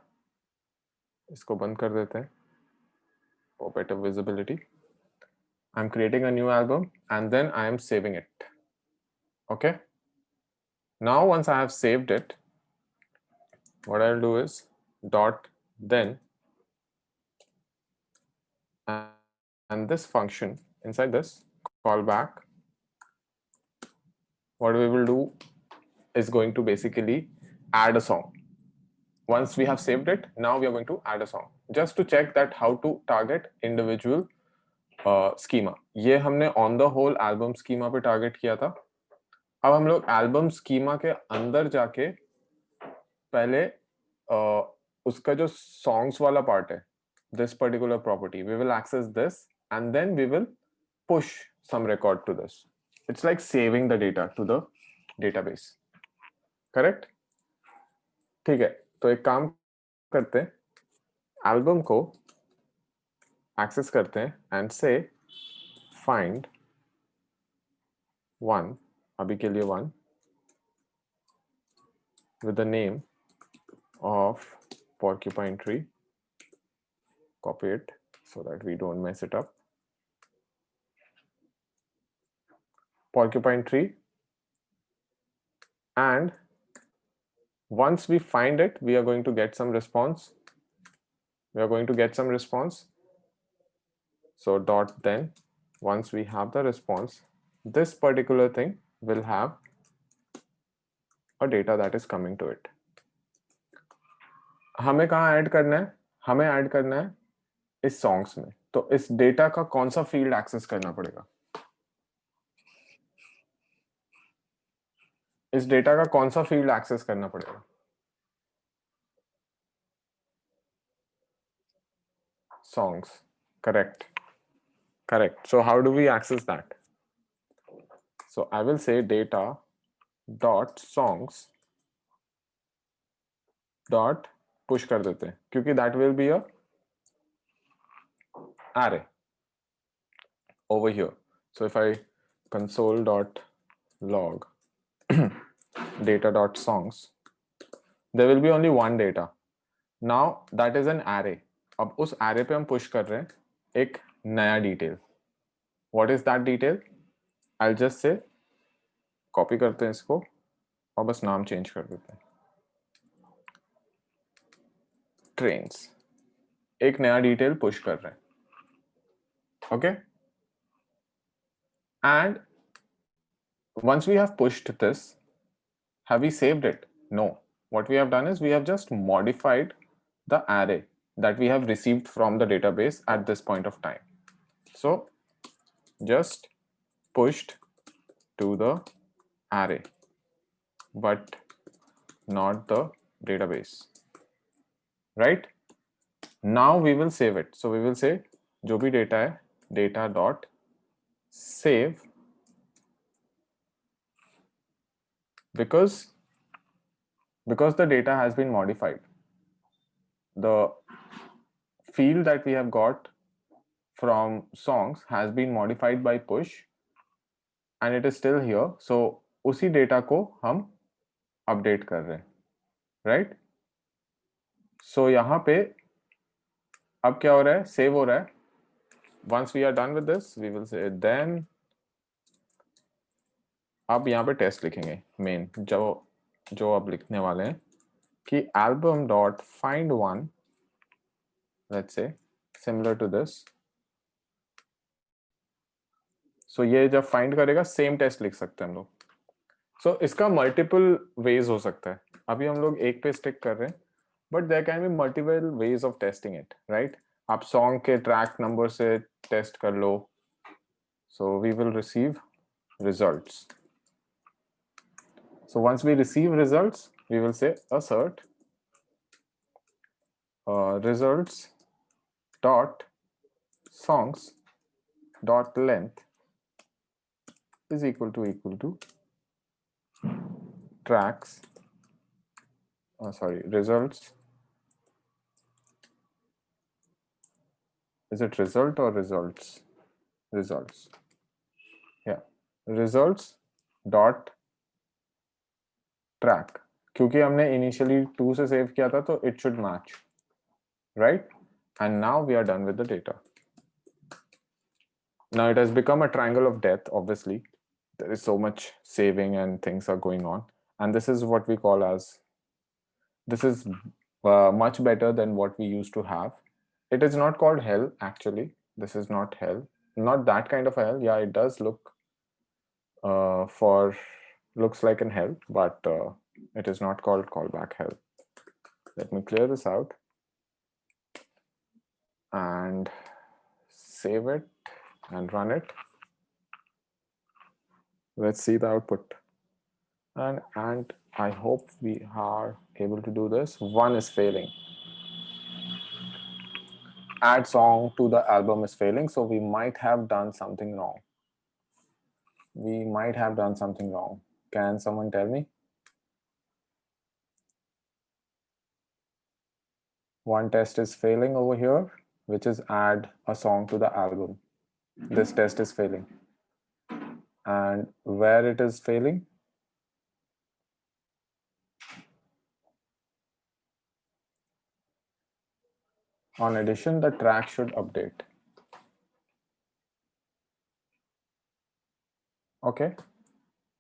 इसको बंद कर देते हैं for better visibility. I'm creating a new album and then I am saving it. Okay? Now once I have saved it, what I'll do is dot then, and this function inside this callback, what we will do is going to basically add a song. Once we have saved it, now we are going to add a song just to check that how to target individual schema. ये हमने on the whole album schema पे target किया था. अब हम लोग album schema के अंदर जाके पहले उसका जो songs वाला part है, this particular property, we will access this and then we will push some record to this. It's like saving the data to the database. Correct? ठीक है, तो एक काम करते हैं, एल्बम को एक्सेस करते हैं एंड से फाइंड वन, अभी के लिए one, with the name of porcupine tree. Copy it so that we don't mess it up. Porcupine tree, and once we find it, we are going to get some response. So dot then, once we have the response, this particular thing will have a data that is coming to it. हमें कहाँ add करना है? हमें add करना है इस songs में. तो इस डेटा का कौन सा फील्ड एक्सेस करना पड़ेगा? इस डेटा का कौन सा फील्ड एक्सेस करना पड़ेगा? Songs. Correct. So how do we access that? So I will say data dot songs dot push कर देते हैं, क्योंकि that will be a array over here. So if I console dot log data dot songs, there will be only one data. Now that is an array. अब उस array पे हम push कर रहे हैं एक नया detail. What is that detail? I'll just say copy करते हैं इसको और बस नाम change कर देते हैं, trains. एक नया detail push कर रहे हैं. Okay? And once we have pushed this, have we saved it? No. What we have done is we have just modified the array that we have received from the database at this point of time. So just pushed to the array, but not the database. Right? Now we will save it. So we will say जो भी data है, data dot save, because the data has been modified. The field that we have got from songs has been modified by push and it is still here. So उसी data को हम update कर रहे हैं, right? So यहाँ पे अब क्या हो रहा है? Save हो रहा है. Once we are done with this, we will say then. अब यहाँ पे टेस्ट लिखेंगे मेन, जो अब लिखने वाले हैं कि album dot find one, let's say similar to this. So ये जब find करेगा same टेस्ट लिख सकते हैं हम लोग. So इसका multiple ways हो सकता है. अभी हम लोग एक पे stick कर रहे हैं, but there can be multiple ways of testing it, right? आप song के track number से test कर लो. So we will receive results. So once we receive results, we will say assert results dot songs dot length is equal to tracks, results. Is it result or results? Results. Yeah, results dot track. क्योंकि हमने initially 2 से save किया था, तो it should match, right? And now we are done with the data. Now it has become a triangle of death. Obviously, there is so much saving and things are going on, and this is what we call as This is much better than what we used to have. It is not called hell, actually. This is not hell. Not that kind of hell. Yeah, it does look looks like in hell, but it is not called callback hell. Let me clear this out and save it and run it. Let's see the output. And I hope we are able to do this. One is failing. Add song to the album is failing, so we might have done something wrong. We might have done something wrong. Can someone tell me? One test is failing over here, which is add a song to the album. This test is failing. And where it is failing? On addition, the track should update. Okay.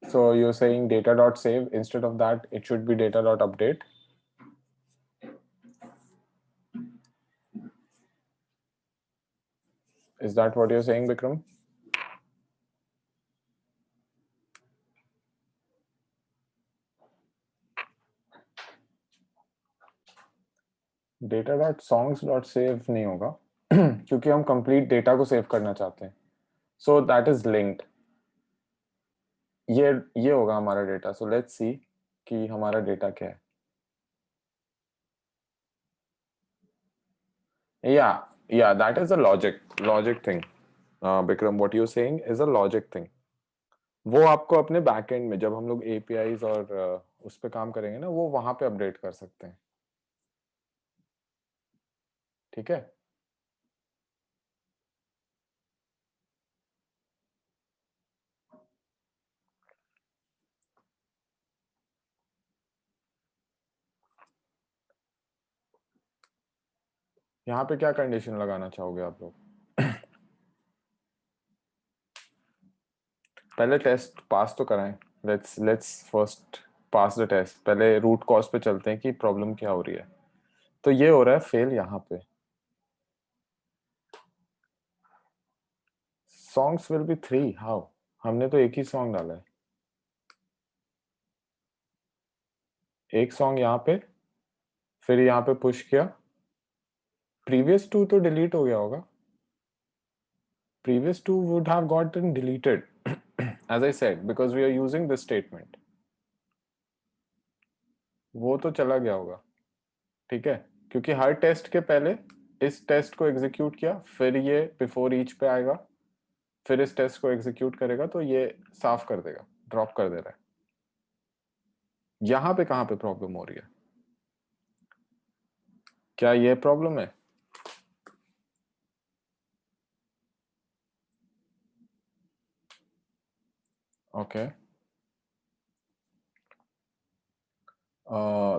So you're saying data.save, instead of that, it should be data.update. Is that what you're saying, Bikram? data.songs.save नहीं होगा क्योंकि हम complete data को save करना चाहते हैं. So that is linked. ये होगा हमारा data. So let's see कि हमारा data क्या है. Yeah, that is a logic thing. Bikram, what you're saying is a logic thing. वो आपको अपने बैकएंड में जब हम लोग APIs और उस पे काम करेंगे ना, वो वहां पे अपडेट कर सकते हैं. ठीक है. यहाँ पे क्या कंडीशन लगाना चाहोगे आप लोग? पहले टेस्ट पास तो कराएं. Let's first pass the test. पहले रूट कॉज पे चलते हैं कि प्रॉब्लम क्या हो रही है. तो ये हो रहा है फेल यहाँ पे. Songs will be 3. हाउ? हमने तो एक ही सॉन्ग डाला है. एक सॉन्ग यहाँ पे, फिर यहाँ पे पुश किया. प्रीवियस 2 तो डिलीट हो गया होगा. Previous 2 would have gotten deleted as I said because we are using this statement. वो तो चला गया होगा. ठीक है, क्योंकि हर टेस्ट के पहले इस टेस्ट को एग्जीक्यूट किया, फिर ये बिफोर ईच पे आएगा, फिर इस टेस्ट को एग्जीक्यूट करेगा, तो ये साफ कर देगा, ड्रॉप कर दे रहा है. यहाँ पे कहाँ पे प्रॉब्लम हो रही है? क्या ये प्रॉब्लम है? Okay.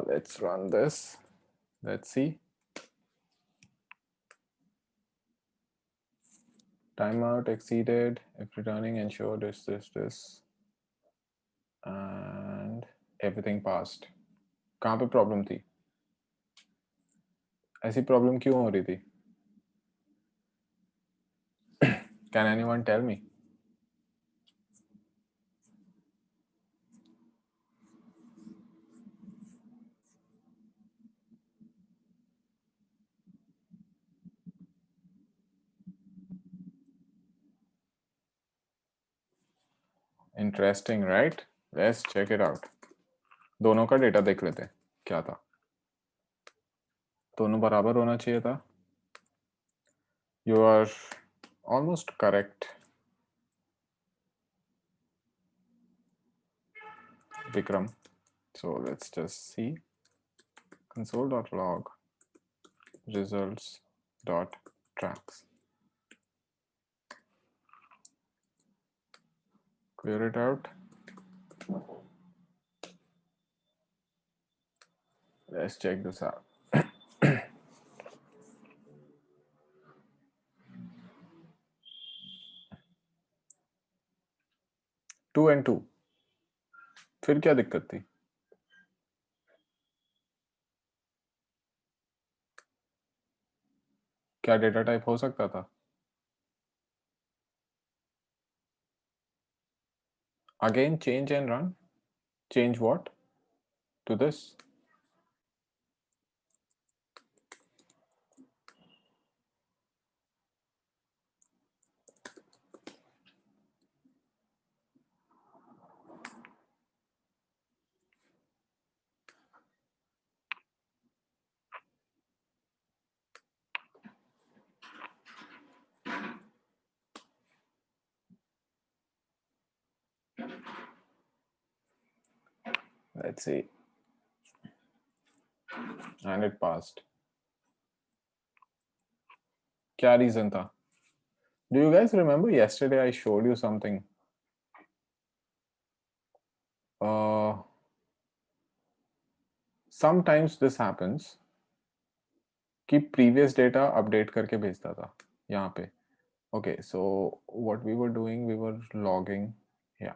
Let's run this. Let's see. Timeout exceeded. If returning, ensure this. And everything passed. कहाँ पे प्रॉब्लम थी? ऐसी प्रॉब्लम क्यों हो रही थी? Can anyone tell me? Interesting, right? Let's check it out. दोनों का डेटा देख लेते हैं क्या था. दोनों बराबर होना चाहिए था. You are almost correct, Vikram. So let's just see console.log results.tracks. Clear it out. Let's check this out. 2 and 2. फिर क्या दिक्कत थी? क्या डेटा टाइप हो सकता था? Again, change and run. Change what to this? Let's see. And it passed. क्या reason था? Do you guys remember yesterday I showed you something? Sometimes this happens कि previous data update करके भेजता था यहाँ पे. Okay, so what we were doing, we were logging. Yeah.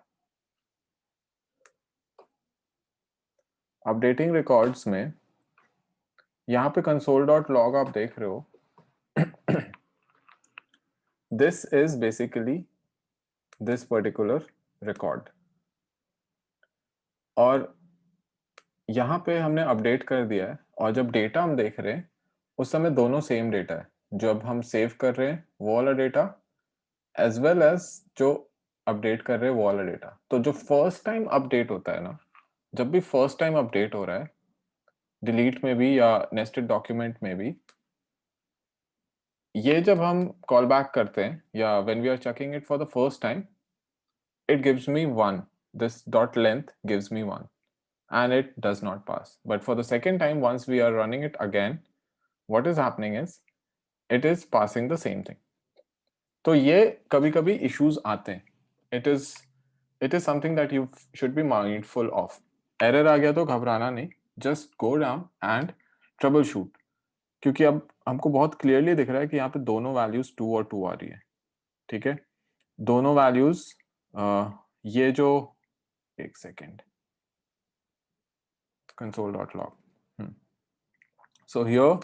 Updating records में यहाँ पे console.log आप देख रहे हो. This is basically this particular record. और यहाँ पे हमने अपडेट कर दिया है और जब डेटा हम देख रहे हैं उस समय दोनों सेम डेटा है. जब हम सेव कर रहे हैं वो वाला डेटा एज वेल एज जो अपडेट कर रहे हैं वो वाला डेटा. तो जो फर्स्ट टाइम अपडेट होता है ना, जब भी फर्स्ट टाइम अपडेट हो रहा है डिलीट में भी या नेस्टेड डॉक्यूमेंट में भी, ये जब हम कॉल बैक करते हैं या when we are checking it for the first time, it gives me 1. This dot length gives me 1 and it does not pass. But for the second time, once we are running it again, what is happening is it is passing the same thing. तो ये कभी कभी issues आते हैं. It is something that you should be mindful of. Error आ गया तो घबराना नहीं, just go down and troubleshoot. क्योंकि अब हमको बहुत क्लियरली दिख रहा है कि यहाँ पे दोनों वैल्यूज 2 और 2 आ रही है. ठीक है, दोनों वैल्यूज ये जो एक second console.log. So here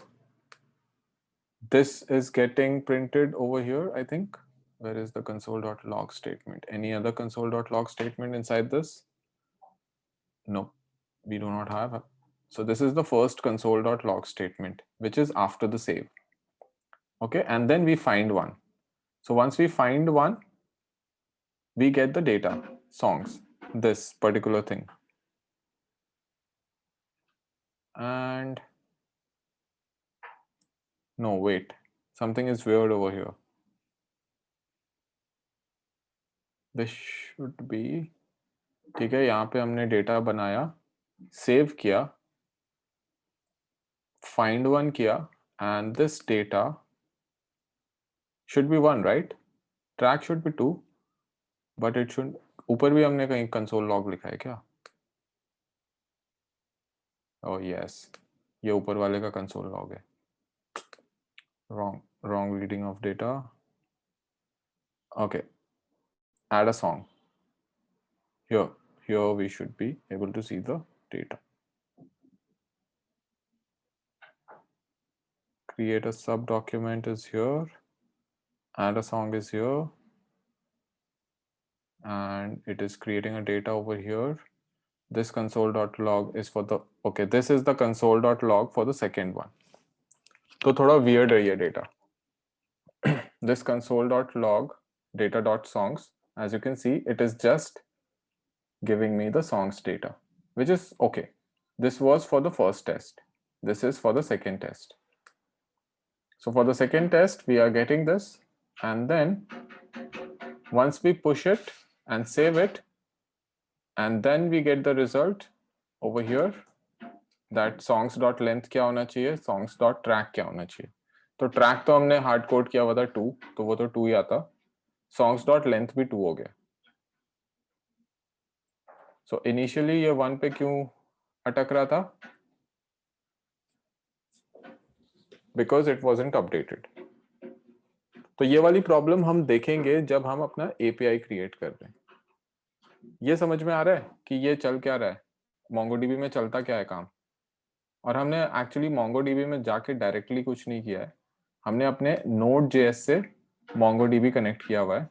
this is getting printed over here, I think. Where is the console.log statement? Any other console.log statement inside this? No, we do not have. So this is the first console.log statement, which is after the save. Okay, and then we find one. So once we find one, we get the data, songs, this particular thing. And no, wait, something is weird over here. This should be, ठीक है, यहाँ पे हमने data बनाया, save किया, find one किया, and this data should be 1, right? Track should be 2, but it should, ऊपर भी हमने कहीं console log लिखा है क्या? Oh yes, ये ऊपर वाले का console log है. Wrong reading of data. Okay, add a song. Here we should be able to see the data. Create a sub document is here, add a song is here, and it is creating a data over here. This console.log is for the, okay, this is the console.log for the second one. तो थोड़ा weird है ये data. This console.log data.songs, as you can see, it is just giving me the songs data, which is okay. This was for the first test. This is for the second test. So for the second test, we are getting this, and then once we push it and save it, and then we get the result over here that songs.length क्या होना चाहिए, songs.track क्या होना चाहिए. तो track तो हमने hard code किया हुआ था 2, तो वो तो 2 ही आता. songs.length भी 2 हो गया. So initially ये 1 पे क्यों अटक रहा था? Because it wasn't updated. तो ये वाली प्रॉब्लम हम देखेंगे जब हम अपना API क्रिएट कर रहे हैं. ये समझ में आ रहा है कि ये चल क्या रहा है, MongoDB में चलता क्या है काम. और हमने एक्चुअली MongoDB में जाके डायरेक्टली कुछ नहीं किया है, हमने अपने Node.js से MongoDB कनेक्ट किया हुआ है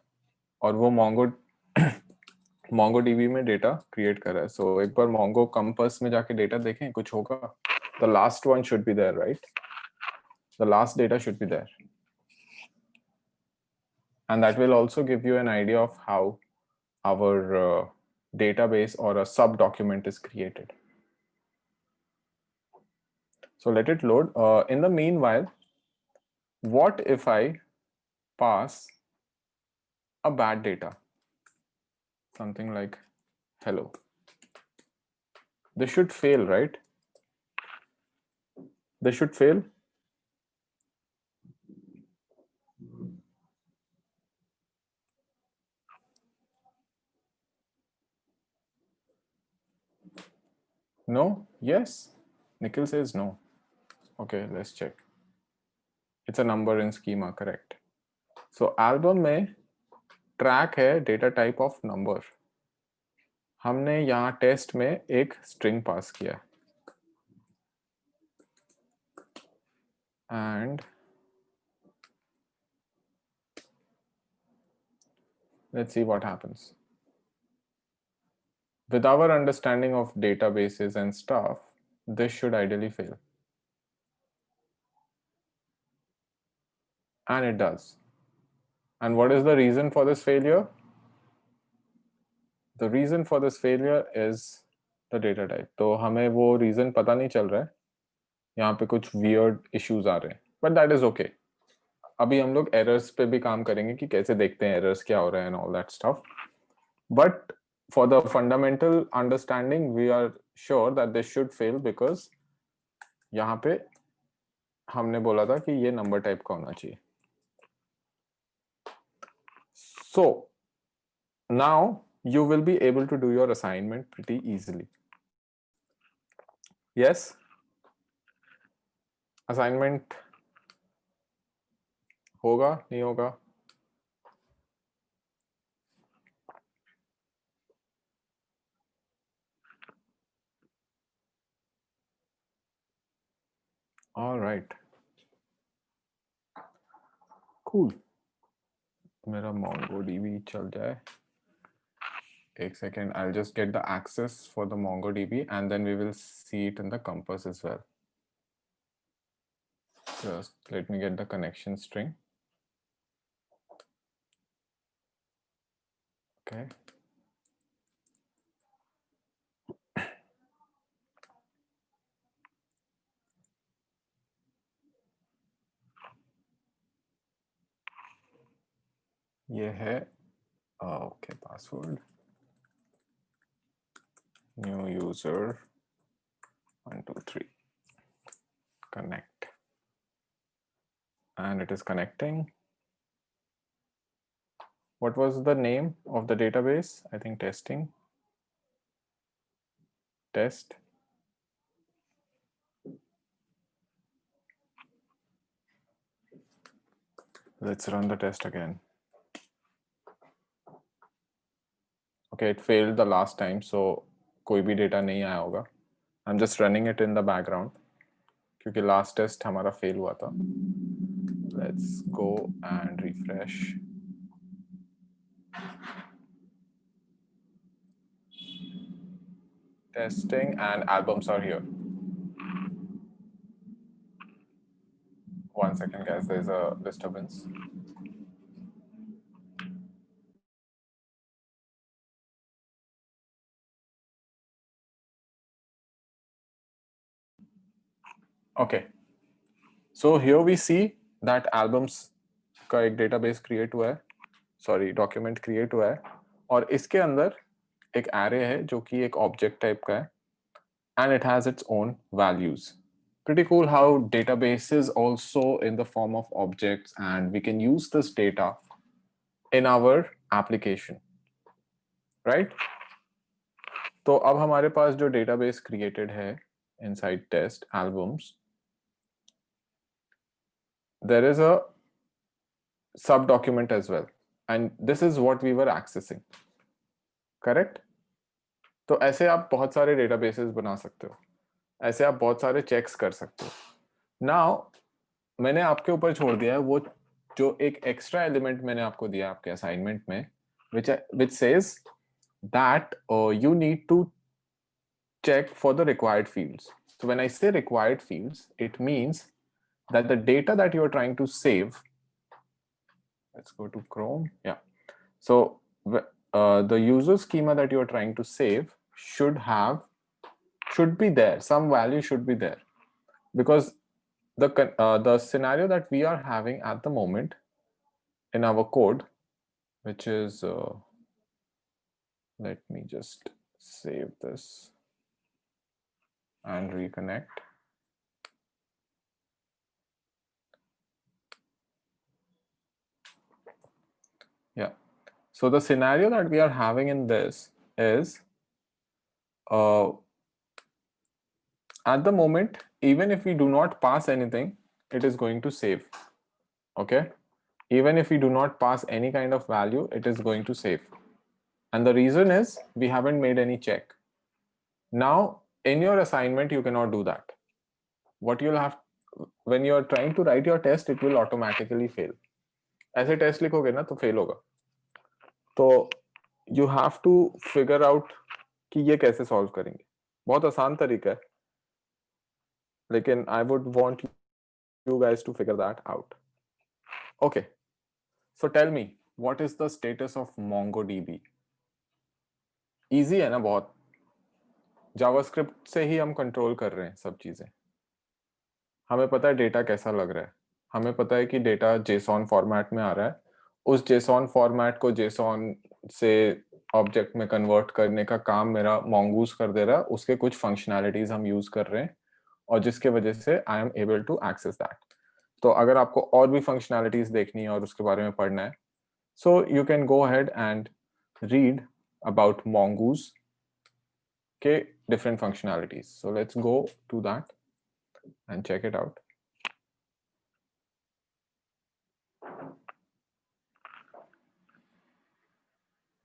और वो MongoDB में डेटा क्रिएट कर रहा है. सो एक बार Mongo Compass में जाके डेटा देखें, कुछ होगा. The last one should be there, right? The last data should be there. And that will also give you an idea of how our database or a sub document is created. So let it load. In the meanwhile, what if I pass a bad data? Something like hello. This should fail, right? This should fail. No? Yes? Nikhil says no. Okay, let's check. It's a number in schema, correct. So album में track है data type of number. हमने यहाँ test में एक string पास किया and let's see what happens. With our understanding of databases and stuff, this should ideally fail. And it does. And what is the reason for this failure? The reason for this failure is the data type. तो हमें वो reason पता नहीं चल रहा है. यहाँ पे कुछ weird issues आ रहे हैं. But that is okay. अभी हम लोग errors पे भी काम करेंगे कि कैसे देखते हैं errors क्या हो रहा है and all that stuff. But for the fundamental understanding, we are sure that this should fail because यहाँ पे हमने बोला था कि ये number type का होना चाहिए. So now you will be able to do your assignment pretty easily. Yes? Assignment होगा नहीं होगा? All right. Cool. मेरा Mongo DB चल जाए. एक second, I'll just get the access for the Mongo DB and then we will see it in the Compass as well. Just let me get the connection string. Okay. ये है okay, password. New user 1 2 3. Connect. And it is connecting. What was the name of the database? I think testing. Test. Let's run the test again. Okay, it failed the last time, so कोई भी data नहीं आया होगा. I'm just running it in the background क्योंकि last test हमारा fail हुआ था. Let's go and refresh. Testing and albums are here. One second, guys, there's a disturbance. Okay, so here we see that albums का एक database create हुआ है, sorry, document create हुआ है, और इसके अंदर एक array है जो कि एक object type का है, and it has its own values. Pretty cool how databases also in the form of objects, and we can use this data in our application, right? तो अब हमारे पास जो database created है inside test albums, there is a sub document as well, and this is what we were accessing, correct? तो ऐसे आप बहुत सारे databases बना सकते हो, ऐसे आप बहुत सारे checks कर सकते हो. Now मैंने आपके ऊपर छोड़ दिया है वो जो एक एक्स्ट्रा एलिमेंट मैंने आपको दिया आपके असाइनमेंट में, which says that you need to check for the required fields. So when I say required fields, it means that the data that you're trying to save, let's go to Chrome. Yeah. So the user schema that you're trying to save should be there. Some value should be there, because the scenario that we are having at the moment in our code, which is let me just save this and reconnect. Yeah. So the scenario that we are having in this is at the moment, even if we do not pass anything, it is going to save. Okay. Even if we do not pass any kind of value, it is going to save. And the reason is we haven't made any check. Now, in your assignment, you cannot do that. What you'll have, when you're trying to write your test, it will automatically fail. ऐसे test लिखोगे ना तो fail होगा. तो you have to figure out कि ये कैसे solve करेंगे. बहुत आसान तरीका है, लेकिन I would want you guys to figure that out. Okay, so tell me, what is the status of MongoDB? Easy है ना बहुत. जावास्क्रिप्ट से ही हम कंट्रोल कर रहे हैं सब चीजें. हमें पता है डेटा कैसा लग रहा है, हमें पता है कि डेटा जेसॉन फॉर्मेट में आ रहा है. उस जेसॉन फॉर्मेट को जेसॉन से ऑब्जेक्ट में कन्वर्ट करने का काम मेरा mongoose कर दे रहा है. उसके कुछ फंक्शनैलिटीज हम यूज कर रहे हैं और जिसके वजह से I am able to access that. तो अगर आपको और भी फंक्शनैलिटीज देखनी है और उसके बारे में पढ़ना है, so you can go ahead and read about mongoose के different functionalities. So let's go to that and check it out.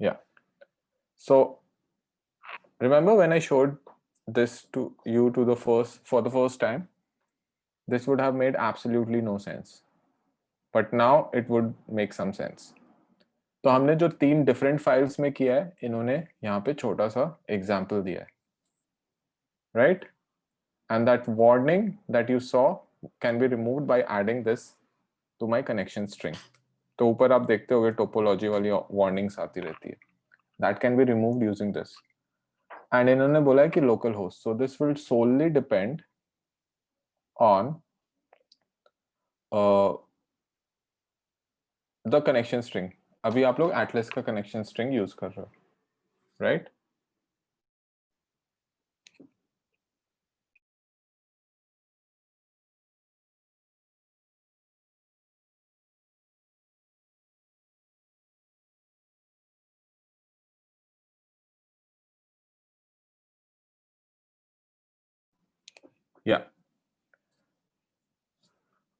Yeah. So remember when I showed this to you for the first time, this would have made absolutely no sense. But now it would make some sense. तो हमने जो 3 different files में किया है, इन्होंने यहाँ पे छोटा सा example दिया है. Right? And that warning that you saw can be removed by adding this to my connection string. तो ऊपर आप देखते होगे टोपोलॉजी वाली warnings आती रहती है. That can be removed using this. And इन्होंने बोला है कि local host. So this will solely depend on the connection string. अभी आप लोग Atlas का connection string use कर रहे हो, right? Yeah.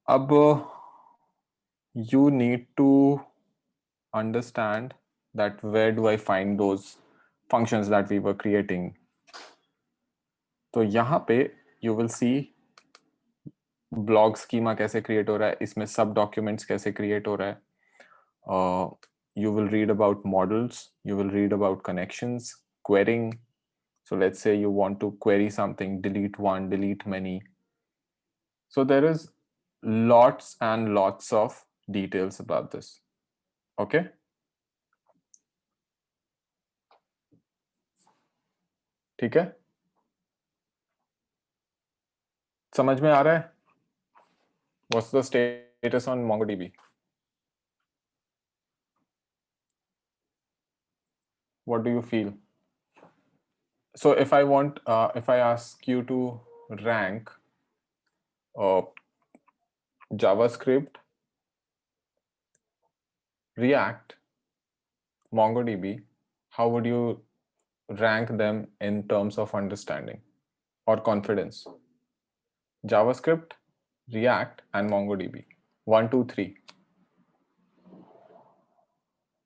अब you need to understand that where do I find those functions that we were creating. तो यहाँ पे you will see blog schema कैसे create हो रहा है, इसमें सब documents कैसे create हो रहा है. You will read about models, you will read about connections, querying. So let's say you want to query something, delete one, delete many. So there is lots and lots of details about this. Okay. ठीक है, समझ में आ रहा है? What's the status on MongoDB? What do you feel? So if I want, if I ask you to rank JavaScript, React, MongoDB, how would you rank them in terms of understanding or confidence? JavaScript, React, and MongoDB. 1, 2, 3.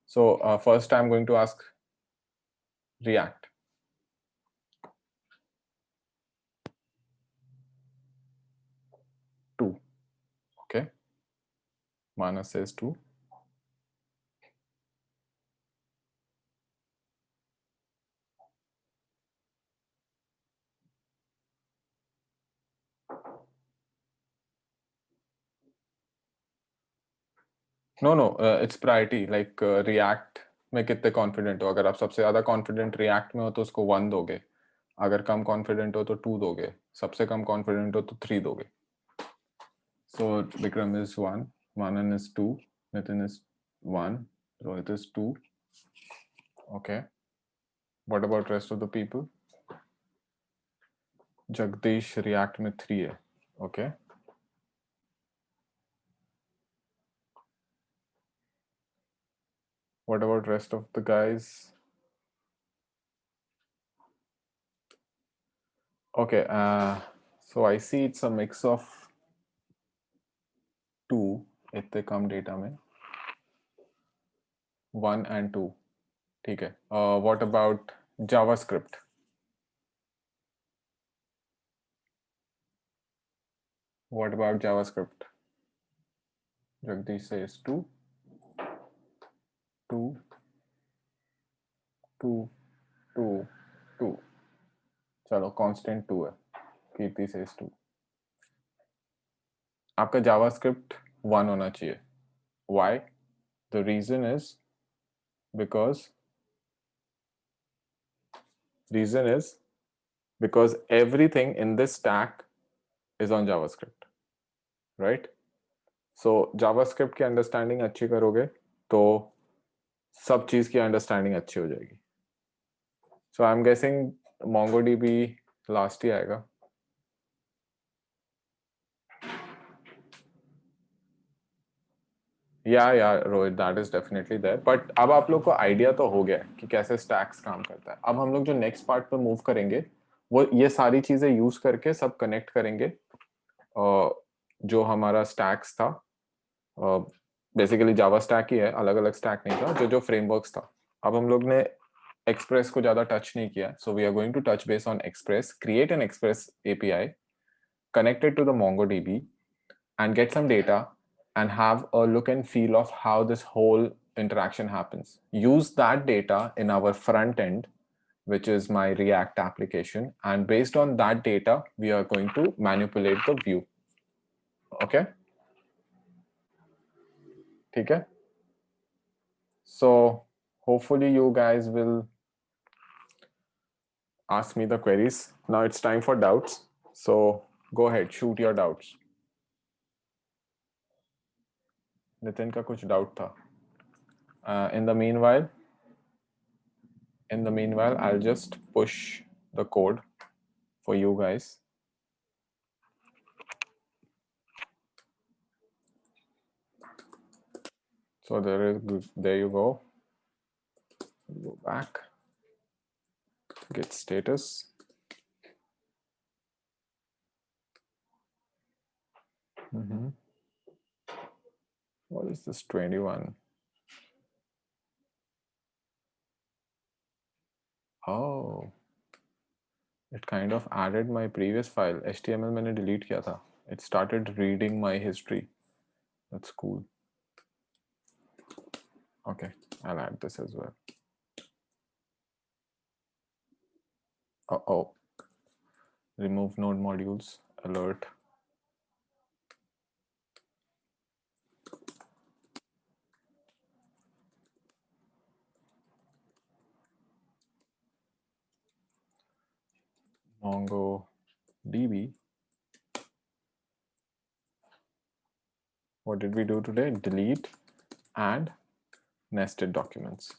So first I'm going to ask React. Two. Okay. Manas says 2. No, it's priority. Like React में कितने confident हो? अगर आप सबसे ज्यादा confident react में हो तो उसको 1 दोगे, अगर कम कॉन्फिडेंट हो तो 2 दोगे, सबसे कम कॉन्फिडेंट हो तो 3 दोगे. So Vikram is 1, Manan is 2, Nitin is 1, Rohit is 2. Okay. What about rest of the people? Jagdish React में 3 है. Okay. What about rest of the guys? Okay. So I see it's a mix of 2 इतने कम data में, 1 and 2. ठीक है. What about JavaScript? What about JavaScript? Jagdish says 2, 2, 2, 2, 2. चलो constant 2 है. Kirti says 2. आपका JavaScript 1 होना चाहिए. Why? The reason is because everything in this stack is on JavaScript, right? So JavaScript की अंडरस्टैंडिंग अच्छी करोगे तो सब चीज की अंडरस्टैंडिंग अच्छी हो जाएगी. So I'm guessing MongoDB last ही आएगा. या Rohit, that is definitely there. But अब आप लोग को आइडिया तो हो गया कि कैसे स्टैक्स काम करता है. अब हम लोग जो नेक्स्ट पार्ट पर मूव करेंगे वो ये सारी चीजें यूज करके सब कनेक्ट करेंगे. जो हमारा स्टैक्स था बेसिकली जावा स्टैक ही है, अलग अलग स्टैक नहीं था. जो फ्रेमवर्क्स था, अब हम लोग ने एक्सप्रेस को ज्यादा टच नहीं किया. So we are going to touch base on Express, create an Express API, connected to the MongoDB, and get some data and have a look and feel of how this whole interaction happens. Use that data in our front end, which is my React application. And based on that data, we are going to manipulate the view. Okay? Okay? So hopefully you guys will ask me the queries. Now it's time for doubts. So go ahead, shoot your doubts. Nitin का कुछ doubt था. In the meanwhile, I'll just push the code for you guys. So there you go. Go back, get status. What is this 21? Oh, it kind of added my previous file. HTML मैंने delete किया था. It started reading my history. That's cool. Okay, I'll add this as well. Uh-oh. Remove node modules, alert. Mongo DB. What did we do today? Delete and nested documents.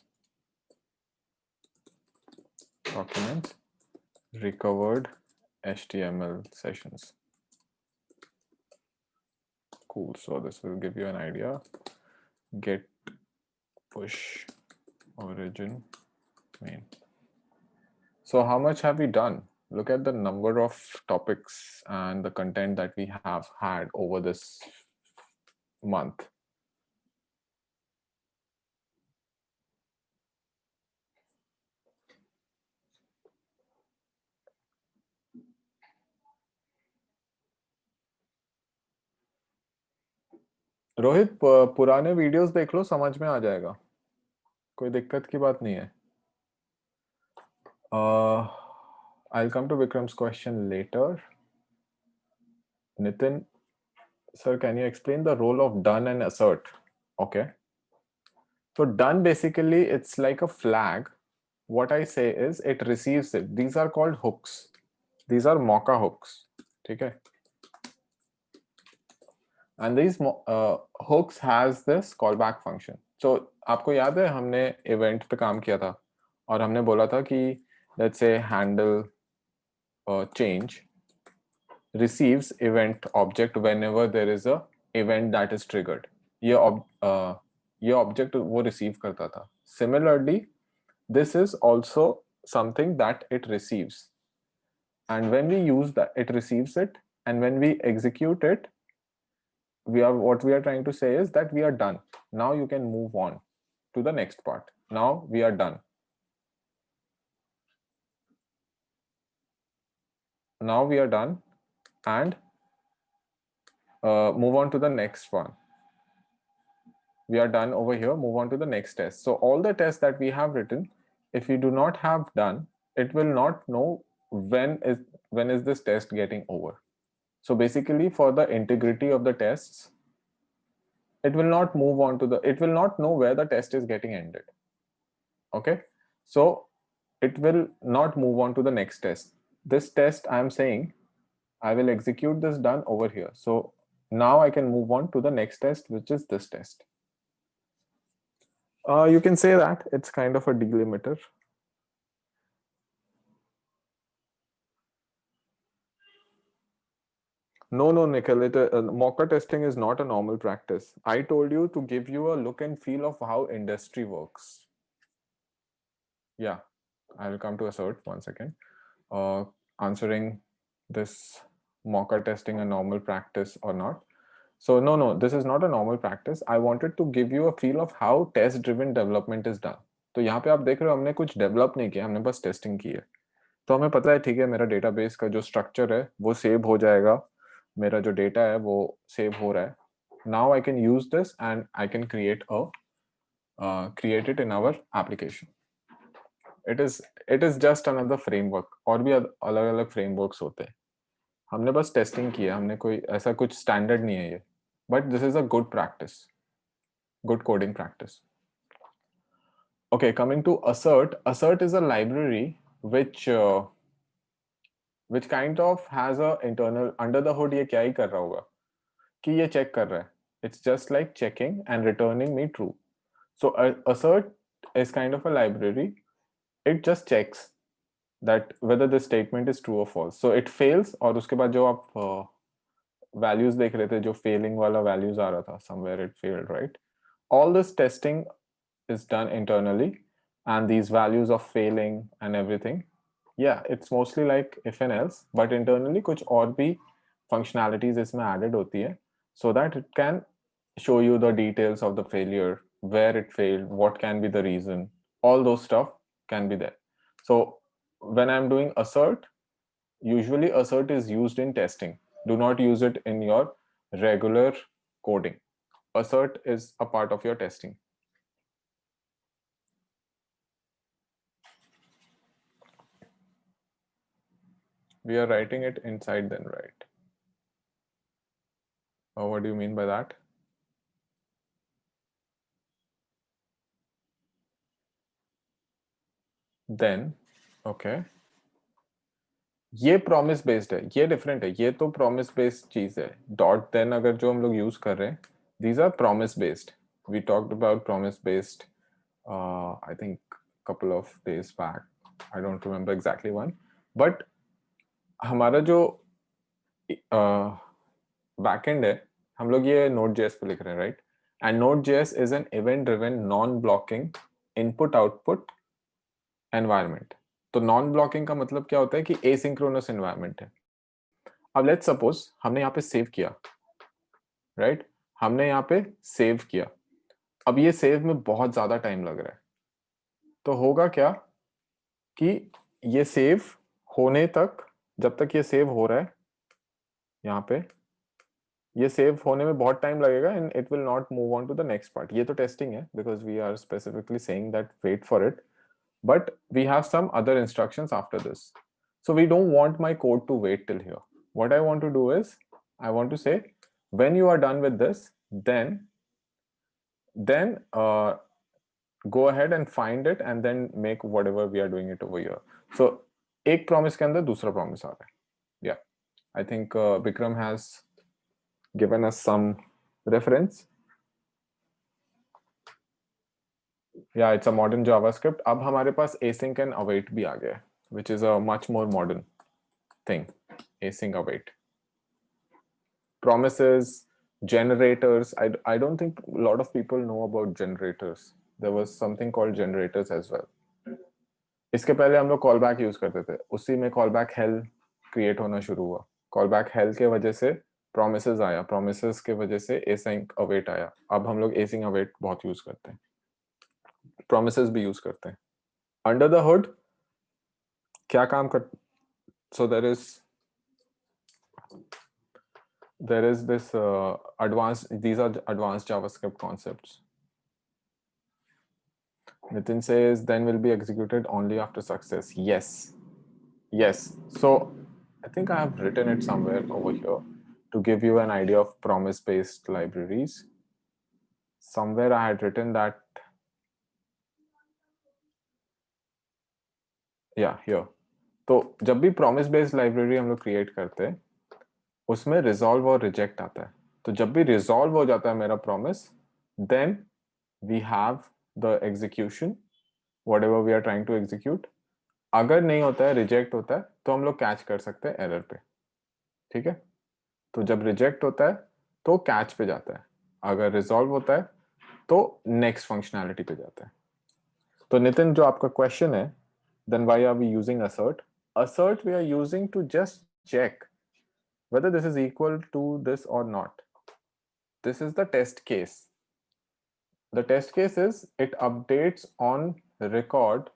Documents, recovered HTML sessions. Cool. So this will give you an idea. Get push origin main. So how much have we done? Look at the number of topics and the content that we have had over this month. Rohit पुराने videos देख लो, समझ में आ जाएगा, कोई दिक्कत की बात नहीं है. I'll come to Vikram's question later. Nitin, sir, can you explain the role of done and assert? Okay. So done basically it's like a flag. What I say is it receives it. These are called hooks. These are Mocha hooks. Okay. And these hooks has this callback function. So आपको याद है हमने event पे काम किया था और हमने बोला था कि let's say handle change receives event object whenever there is a event that is triggered. ये object वो receive करता था. Similarly, this is also something that it receives. And when we use that, it receives it. And when we execute it, what we are trying to say is that we are done. Now you can move on to the next part. Now we are done. Now we are done and move on to the next one. We are done over here, move on to the next test. So all the tests that we have written, if we do not have done, it will not know when is this test getting over. So basically for the integrity of the tests, it will not move on to it will not know where the test is getting ended. Okay, so it will not move on to the next test. This test I am saying I will execute this done over here. So now I can move on to the next test, which is this test. You can say that it's kind of a delimiter. No, Nikhil, mocha testing is not a normal practice. I told you to give you a look and feel of how industry works. Yeah, I will come to assert one second. Answering this mocha testing a normal practice or not. So no, this is not a normal practice. I wanted to give you a feel of how test-driven development is done. तो यहाँ पे आप देख रहे हो हमने कुछ develop नहीं किया, हमने बस टेस्टिंग की है. तो हमें पता है ठीक है मेरा डेटाबेस का जो स्ट्रक्चर है वो सेव हो जाएगा, मेरा जो डेटा है वो सेव हो रहा है. Now I can use this and I can create it in our application. It is just another framework. और भी अलग अलग frameworks होते हैं. हमने बस टेस्टिंग किया, हमने कोई ऐसा कुछ स्टैंडर्ड नहीं है ये. But this is a good practice, good coding practice. Okay, coming to assert. Assert is a library which kind of has a internal under the hood. ये क्या ही कर रहा होगा कि ये check कर रहा है. It's just like checking and returning me true. So assert is kind of a library. It just checks that whether the statement is true or false. So it fails और उसके बाद जो आप values देख रहे थे, जो failing वाला values आ रहा था, somewhere it failed, right? All this testing is done internally, and these values of failing and everything, yeah, it's mostly like if and else, but internally कुछ और भी functionalities इसमें added होती है, so that it can show you the details of the failure, where it failed, what can be the reason, all those stuff can be there. So when I'm doing assert, usually assert is used in testing. Do not use it in your regular coding. Assert is a part of your testing. We are writing it inside then, right? Oh, what do you mean by that? Then, okay. ये promise based है, ये different है, ये तो promise based चीज है. Dot then अगर जो हम लोग यूज कर रहे हैं, these are promise based. We talked about promise based I think couple of days back. I don't remember exactly when, but हमारा जो बैकएंड है, हम लोग ये Node.js पे लिख रहे हैं, right? And Node.js is an event driven non blocking input output environment. तो नॉन ब्लॉकिंग का मतलब क्या होता है कि एसिंक्रोनस एनवायरनमेंट है. अब लेट्स सपोज हमने यहाँ पे सेव किया, राइट? हमने यहाँ पे सेव किया. अब ये सेव में बहुत ज्यादा टाइम लग रहा है, तो होगा क्या कि ये सेव होने तक, जब तक ये सेव हो रहा है यहाँ पे, ये सेव होने में बहुत टाइम लगेगा and it will not move on to the next part. ये तो टेस्टिंग है because we are specifically saying that wait for it, but we have some other instructions after this. So we don't want my code to wait till here. What I want to do is I want to say when you are done with this, then go ahead and find it and then make whatever we are doing it over here. So एक promise के अंदर दूसरा promise आ रहा है. Yeah, I think Vikram has given us some reference. Yeah, it's a modern JavaScript. अब हमारे पास async and await भी आ गया है, which is a much more modern thing. Async await. Promises, generators. I don't think a lot of people know about generators. There was something called generators as well. इसके पहले हम लोग call back use करते थे, उसी में call back hello create होना शुरू हुआ. कॉल बैक हेल के वजह से प्रोमिसेस आया, प्रोमिसेस के वजह से एसिंक अवेट आया. अब हम लोग एसिंक अवेट बहुत यूज करते हैं, प्रोमिसेस भी यूज करते हैं. अंडर द हुड क्या काम कर, सो there is this these are advanced JavaScript concepts. Nitin says then will be executed only after success. Yes, so I think I have written it somewhere over here to give you an idea of promise based libraries. Somewhere I had written that, yeah, here. तो जब भी promise based library हम लोग create करते हैं उसमें resolve और reject आता है. तो जब भी resolve हो जाता है मेरा promise, then we have the execution whatever we are trying to execute. अगर नहीं होता है, reject होता है, तो हम लोग catch कर सकते हैं error पे. ठीक है, तो जब reject होता है तो catch पे जाता है, अगर resolve होता है तो next functionality पे जाता है. तो नितिन, जो आपका question है, then why are we using assert? Assert we are using to just check whether this is equal to this or not. This is the test case. The test case is it updates on record,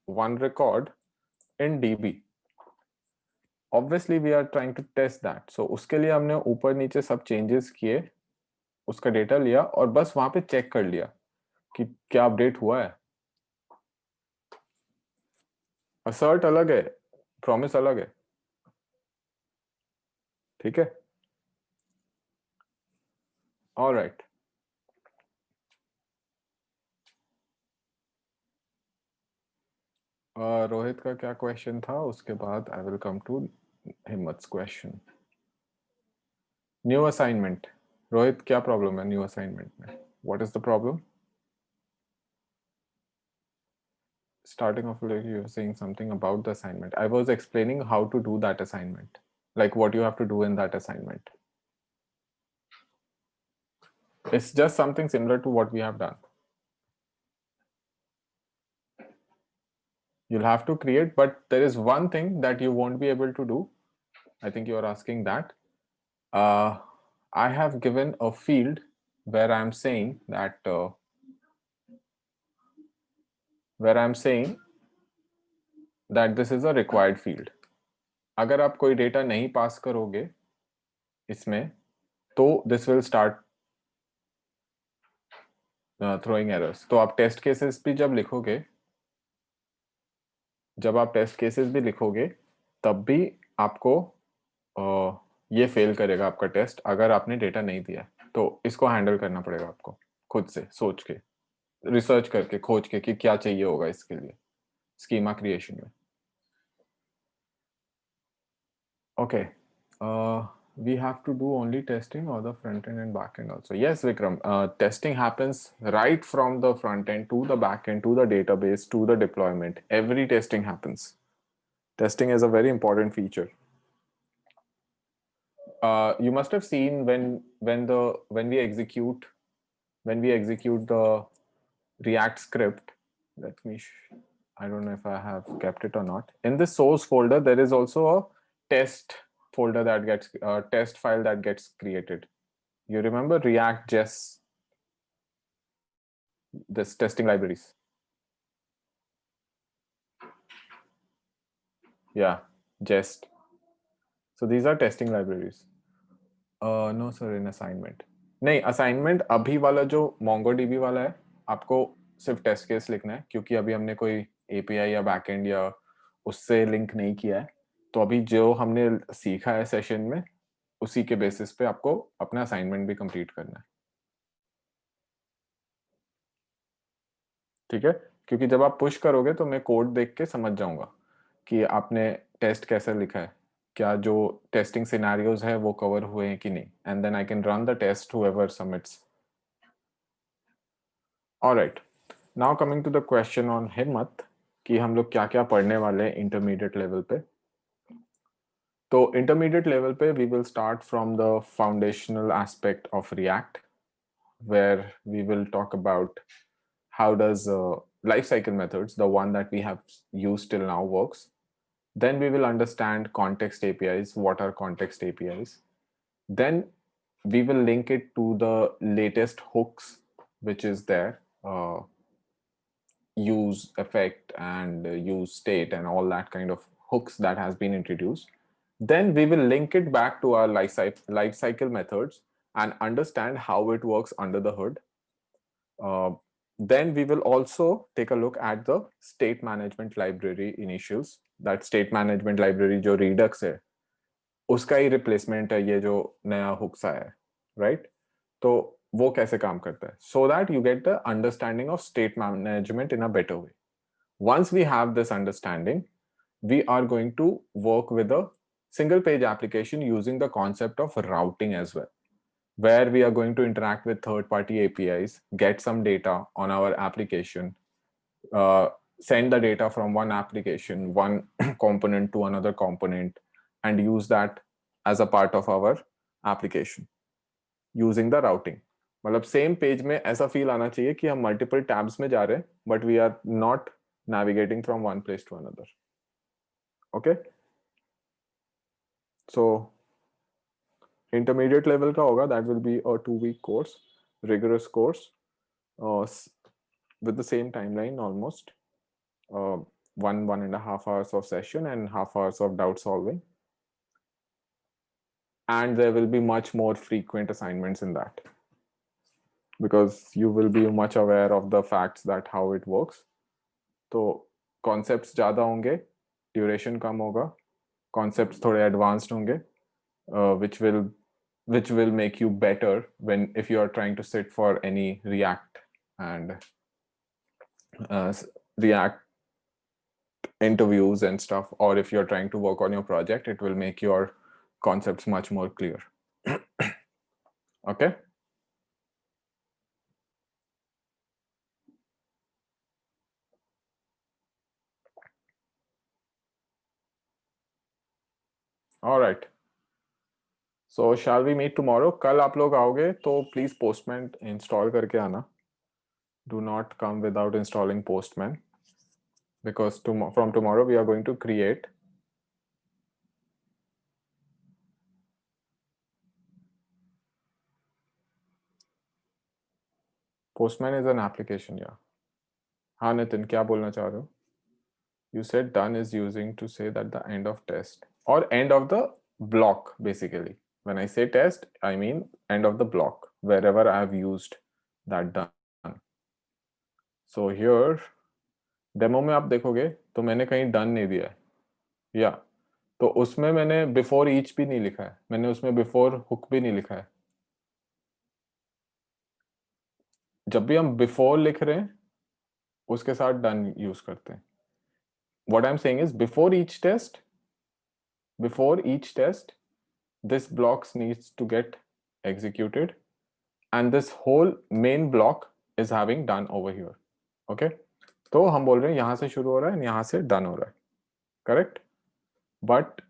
one record in DB. Obviously we are trying to test that. So उसके लिए हमने ऊपर नीचे सब changes किए, उसका data लिया और बस वहां पे चेक कर लिया कि क्या अपडेट हुआ है. Assert अलग है, promise अलग है. ठीक है, all right. रोहित का क्या क्वेश्चन था, उसके बाद आई विल कम टू हिम्मत's क्वेश्चन. New assignment. रोहित, क्या प्रॉब्लम है न्यू असाइनमेंट में? What is the problem? Starting off, like you were saying something about the assignment. I was explaining how to do that assignment, like what you have to do in that assignment. It's just something similar to what we have done. You'll have to create, but there is one thing that you won't be able to do. I think you are asking that. I have given a field where I'm saying that this is a required field. अगर आप कोई data नहीं पास करोगे इसमें तो this will start throwing errors. तो आप test cases भी जब आप टेस्ट केसेस भी लिखोगे तब भी आपको ये फेल करेगा आपका टेस्ट अगर आपने डेटा नहीं दिया. तो इसको हैंडल करना पड़ेगा आपको खुद से सोच के, रिसर्च करके, खोज के कि क्या चाहिए होगा इसके लिए स्कीमा क्रिएशन में. Okay, we have to do only testing or the front end and back end also? Yes, Vikram, testing happens right from the front end to the back end to the database to the deployment. Every testing happens. Testing is a very important feature. You must have seen when we execute the React script. Let me I don't know if I have kept it or not. In the source folder there is also a test folder that gets test file that gets created. You remember React Jess, this testing libraries? Yeah, Jest. So these are testing libraries. No sir, in assignment नहीं, assignment अभी वाला जो Mongo dB वाला है, आपको सिर्फ test case लिखना है, क्योंकि अभी हमने कोई एपीआई या बैकएंड या उससे लिंक नहीं किया है। तो अभी जो हमने सीखा है सेशन में, उसी के बेसिस पे आपको अपना असाइनमेंट भी कंप्लीट करना है। ठीक है, क्योंकि जब आप पुश करोगे तो मैं कोड देख के समझ जाऊंगा कि आपने टेस्ट कैसे लिखा है, क्या जो टेस्टिंग सिनेरियोज है वो कवर हुए हैं कि नहीं, and then I can run the test whoever submits. Alright, now coming to the question on हिम्मत, कि हम लोग क्या क्या पढ़ने वाले हैं इंटरमीडिएट लेवल पे। तो इंटरमीडिएट लेवल पे we will start from the foundational aspect of React, where we will talk about how does life cycle methods, the one that we have used till now, works. Then we will understand context APIs. What are context APIs? Then we will link it to the latest hooks which is there, use effect and use state and all that kind of hooks that has been introduced. Then we will link it back to our life cycle methods and understand how it works under the hood. Then we will also take a look at the state management library initials. That state management library जो Redux है, उसका ही replacement है ये जो नया hooks आया है, right? तो वो कैसे काम करता है, so that you get the understanding of state management in a better way. Once we have this understanding, we are going to work with a single page application using the concept of routing as well, where we are going to interact with third-party APIs, get some data on our application, send the data from one application, one component to another component, and use that as a part of our application using the routing. मतलब same page में ऐसा feel आना चाहिए कि हम multiple tabs में जा रहे हैं, but we are not navigating from one place to another. Okay, so intermediate level का होगा, that will be a 2-week course, rigorous course, with the same timeline almost, 1.5 hours of session and half hours of doubt solving, and there will be much more frequent assignments in that, because you will be much aware of the facts that how it works. तो concepts ज़्यादा होंगे, duration कम होगा, concepts थोड़े advanced होंगे, which will make you better when if you are trying to sit for any React and React interviews and stuff, or if you're trying to work on your project, it will make your concepts much more clear. Okay, all right, so shall we meet tomorrow? कल आप लोग आओगे तो please Postman install करके आना. Do not come without installing Postman, because from tomorrow we are going to create Postman is an application. Yeah. हाँ नितिन, क्या बोलना चाह रहे हो? You said done is using to say that the end of test or end of the block. Basically, when I say test, I mean end of the block wherever I have used that done. So here demo में आप देखोगे तो मैंने कहीं done नहीं दिया है, या तो उसमें मैंने बिफोर ईच भी नहीं लिखा है, मैंने उसमें बिफोर हुक भी नहीं लिखा है. जब भी हम बिफोर लिख रहे हैं उसके साथ डन यूज करते हैं. What I'm saying is before each test, this blocks needs to get executed, and this whole main block is having done over here. Okay, तो हम बोल रहे हैं यहां से शुरू हो रहा है, यहां से डन हो रहा है, करेक्ट. बट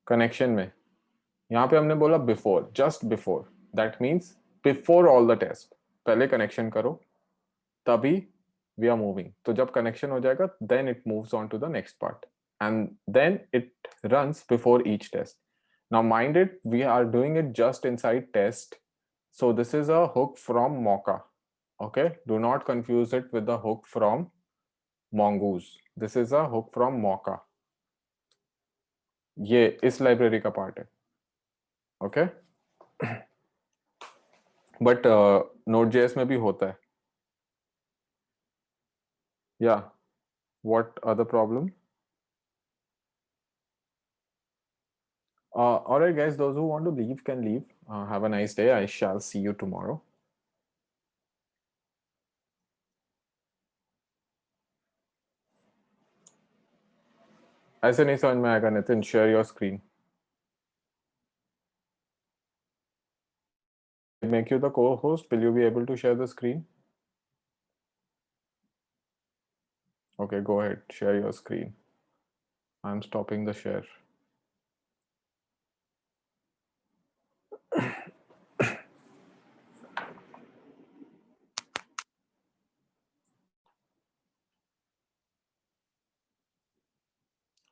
कनेक्शन में यहाँ पे हमने बोला before, just before, that means before all the test, पहले कनेक्शन करो तभी वी आर मूविंग. तो जब कनेक्शन हो जाएगा then it moves on to the next part and then it runs before each test. Now mind it, we are doing it just inside test, so this is a hook from Mocha. Okay, do not confuse it with the hook from Mongoose. This is a hook from Mocha. ये इस library का part है, okay. But Node.js में भी होता है। या what other problem? All right, guys, those who want to leave can leave. Have a nice day. I shall see you tomorrow. ऐसे नहीं समझ में आएगा Nitin, share your screen. Make you the co-host. Will you be able to share the screen? Okay, go ahead. Share your screen. I'm stopping the share.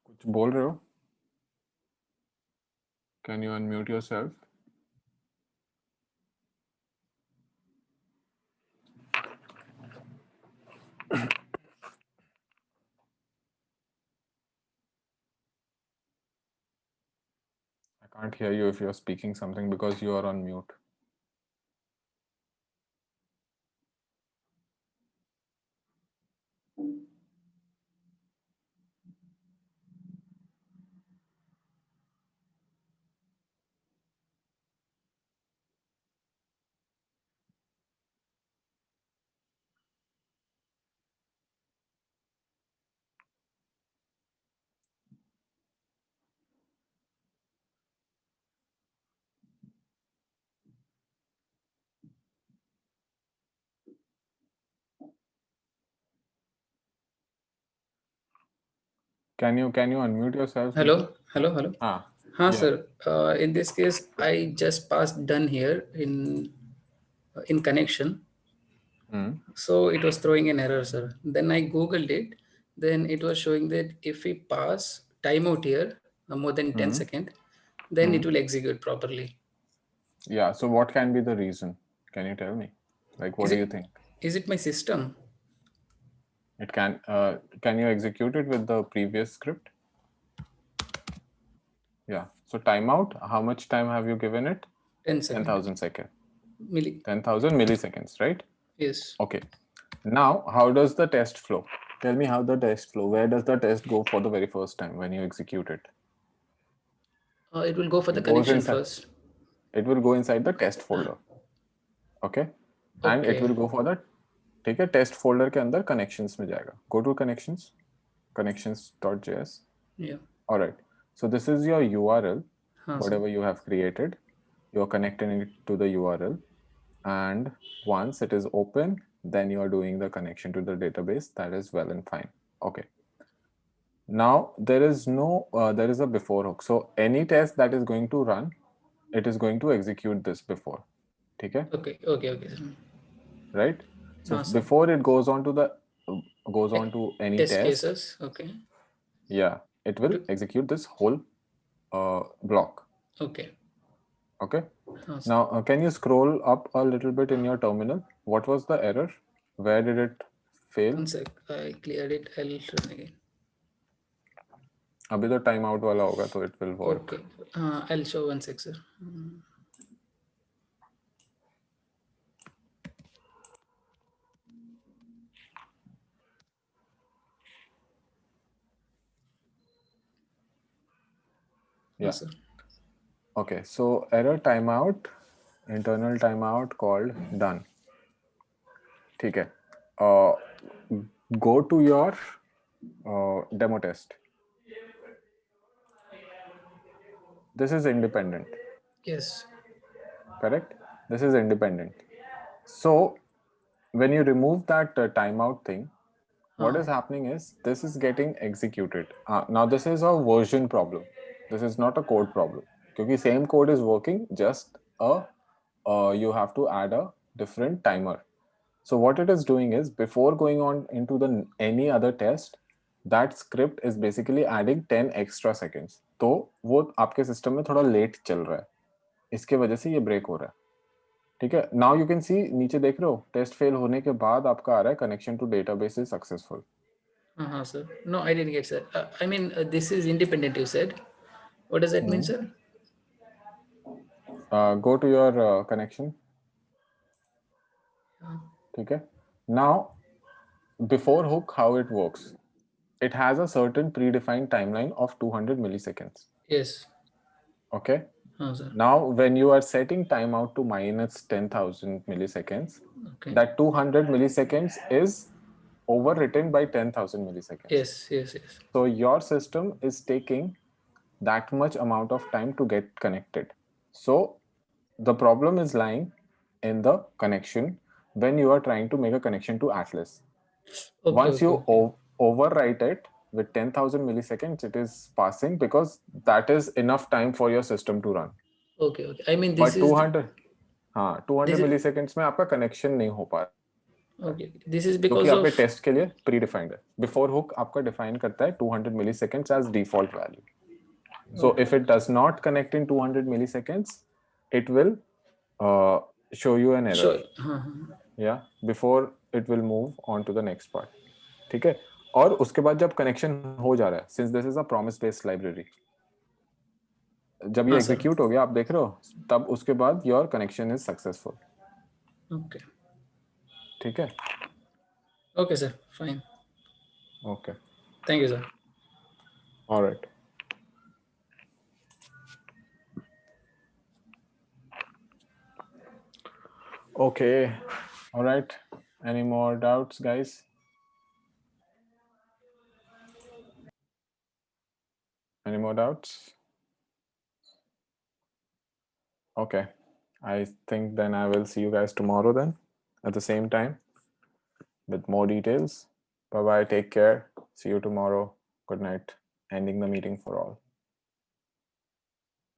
कुछ बोल रहे हो? Can you unmute yourself? I can't hear you if you're speaking something because you are on mute. Can you unmute yourself, Hello, Nitin? hello. Ah, हाँ yeah. sir. In this case, I just passed done here in connection. Hmm. So it was throwing an error, sir. Then I googled it. Then it was showing that if we pass timeout here more than 10 Hmm. seconds, then it will execute properly. Yeah. So what can be the reason? Can you tell me? Like, what Is do you it think? is it my system? It can. Can you execute it with the previous script? Yeah. So timeout. How much time have you given it? 10 second. 10,000 seconds. Milli. 10,000 milliseconds, right? Yes. Okay. Now, how does the test flow? Tell me how the test flow. Where does the test go for the very first time when you execute it? It will go for the It goes connection inside. first. It will go inside the test folder. Okay. And it Okay. will go for the, ठीक है, test folder के अंदर connections में जाएगा. Go to connections, connections.js. Yeah. All right. So this is your URL, हाँ sir. whatever you have created. You're connecting it to the URL. And once it is open, then you are doing the connection to the database. That is well and fine. Okay. Now there is there is a before hook. So any test that is going to run, it is going to execute this before. Okay. Okay, sir. Right. So हाँ sir. before it goes on to any Test test, cases. Okay. yeah, it will execute this whole block. Okay. Okay. हाँ sir. Now, can you scroll up a little bit in your terminal? What was the error? Where did it fail? One sec. I cleared it. I'll run again. अभी तो time out वाला होगा तो it will work. Okay. I'll show one sec, sir. Yeah. Yes, sir. Okay. So error timeout, internal timeout called done. ठीक है. Go to your demo test. This is independent. Yes. Correct? This is independent. So when you remove that timeout thing, what is happening is this is getting executed. Now this is a version problem. This is not a code problem. Because same code is working, just you have to add a different timer. So what it is doing is before going on into the any other test, that script is basically adding 10 extra seconds. तो वो आपके system में थोड़ा late चल रहा है, इसके वजह से ये ब्रेक हो रहा है. ठीक है. नाउ यू कैन सी, नीचे देख रहे हो, टेस्ट फेल होने के बाद आपका आ रहा है connection to database is successful. Sir. No, I didn't get, sir. I mean, this is independent, you said. What does that mean, sir? Go to your connection. Okay. Now, before hook, how it works? It has a certain predefined timeline of 200 milliseconds. Yes. Okay. Sir. Now, when you are setting timeout to minus 10,000 milliseconds, Okay. that 200 milliseconds is overwritten by 10,000 milliseconds. Yes, yes, yes. So your system is taking that much amount of time to get connected. So the problem is lying in the connection when you are trying to make a connection to Atlas. Okay, Once okay, you okay. overwrite it with 10,000 milliseconds, it is passing because that is enough time for your system to run. Okay, okay. I mean, this But is 200 हाँ 200 this is मिलीसेकेंड्स में आपका connection नहीं हो पा रहा है okay. This is जो कि because आपके of टेस्ट के लिए प्री डिफाइंड है बिफोर हुक आपका डिफाइन करता है 200 milliseconds as default value. So okay. if it does not connect in 200 milliseconds, it will show you an error. Sure. Yeah, before it will move on to the next part. ठीक है. और उसके बाद जब connection हो जा रहा है, since this is a promise based library, जब ये हाँ, sir. एग्जीक्यूट हो गया आप देख रहे हो तब उसके बाद your connection is successful. Okay. ठीक है. Okay, sir. Fine. Okay. Thank you, sir. All right. Okay. All right. Any more doubts, guys? Any more doubts? Okay. I think then I will see you guys tomorrow then at the same time with more details. Bye bye. Take care. See you tomorrow. Good night. Ending the meeting for all.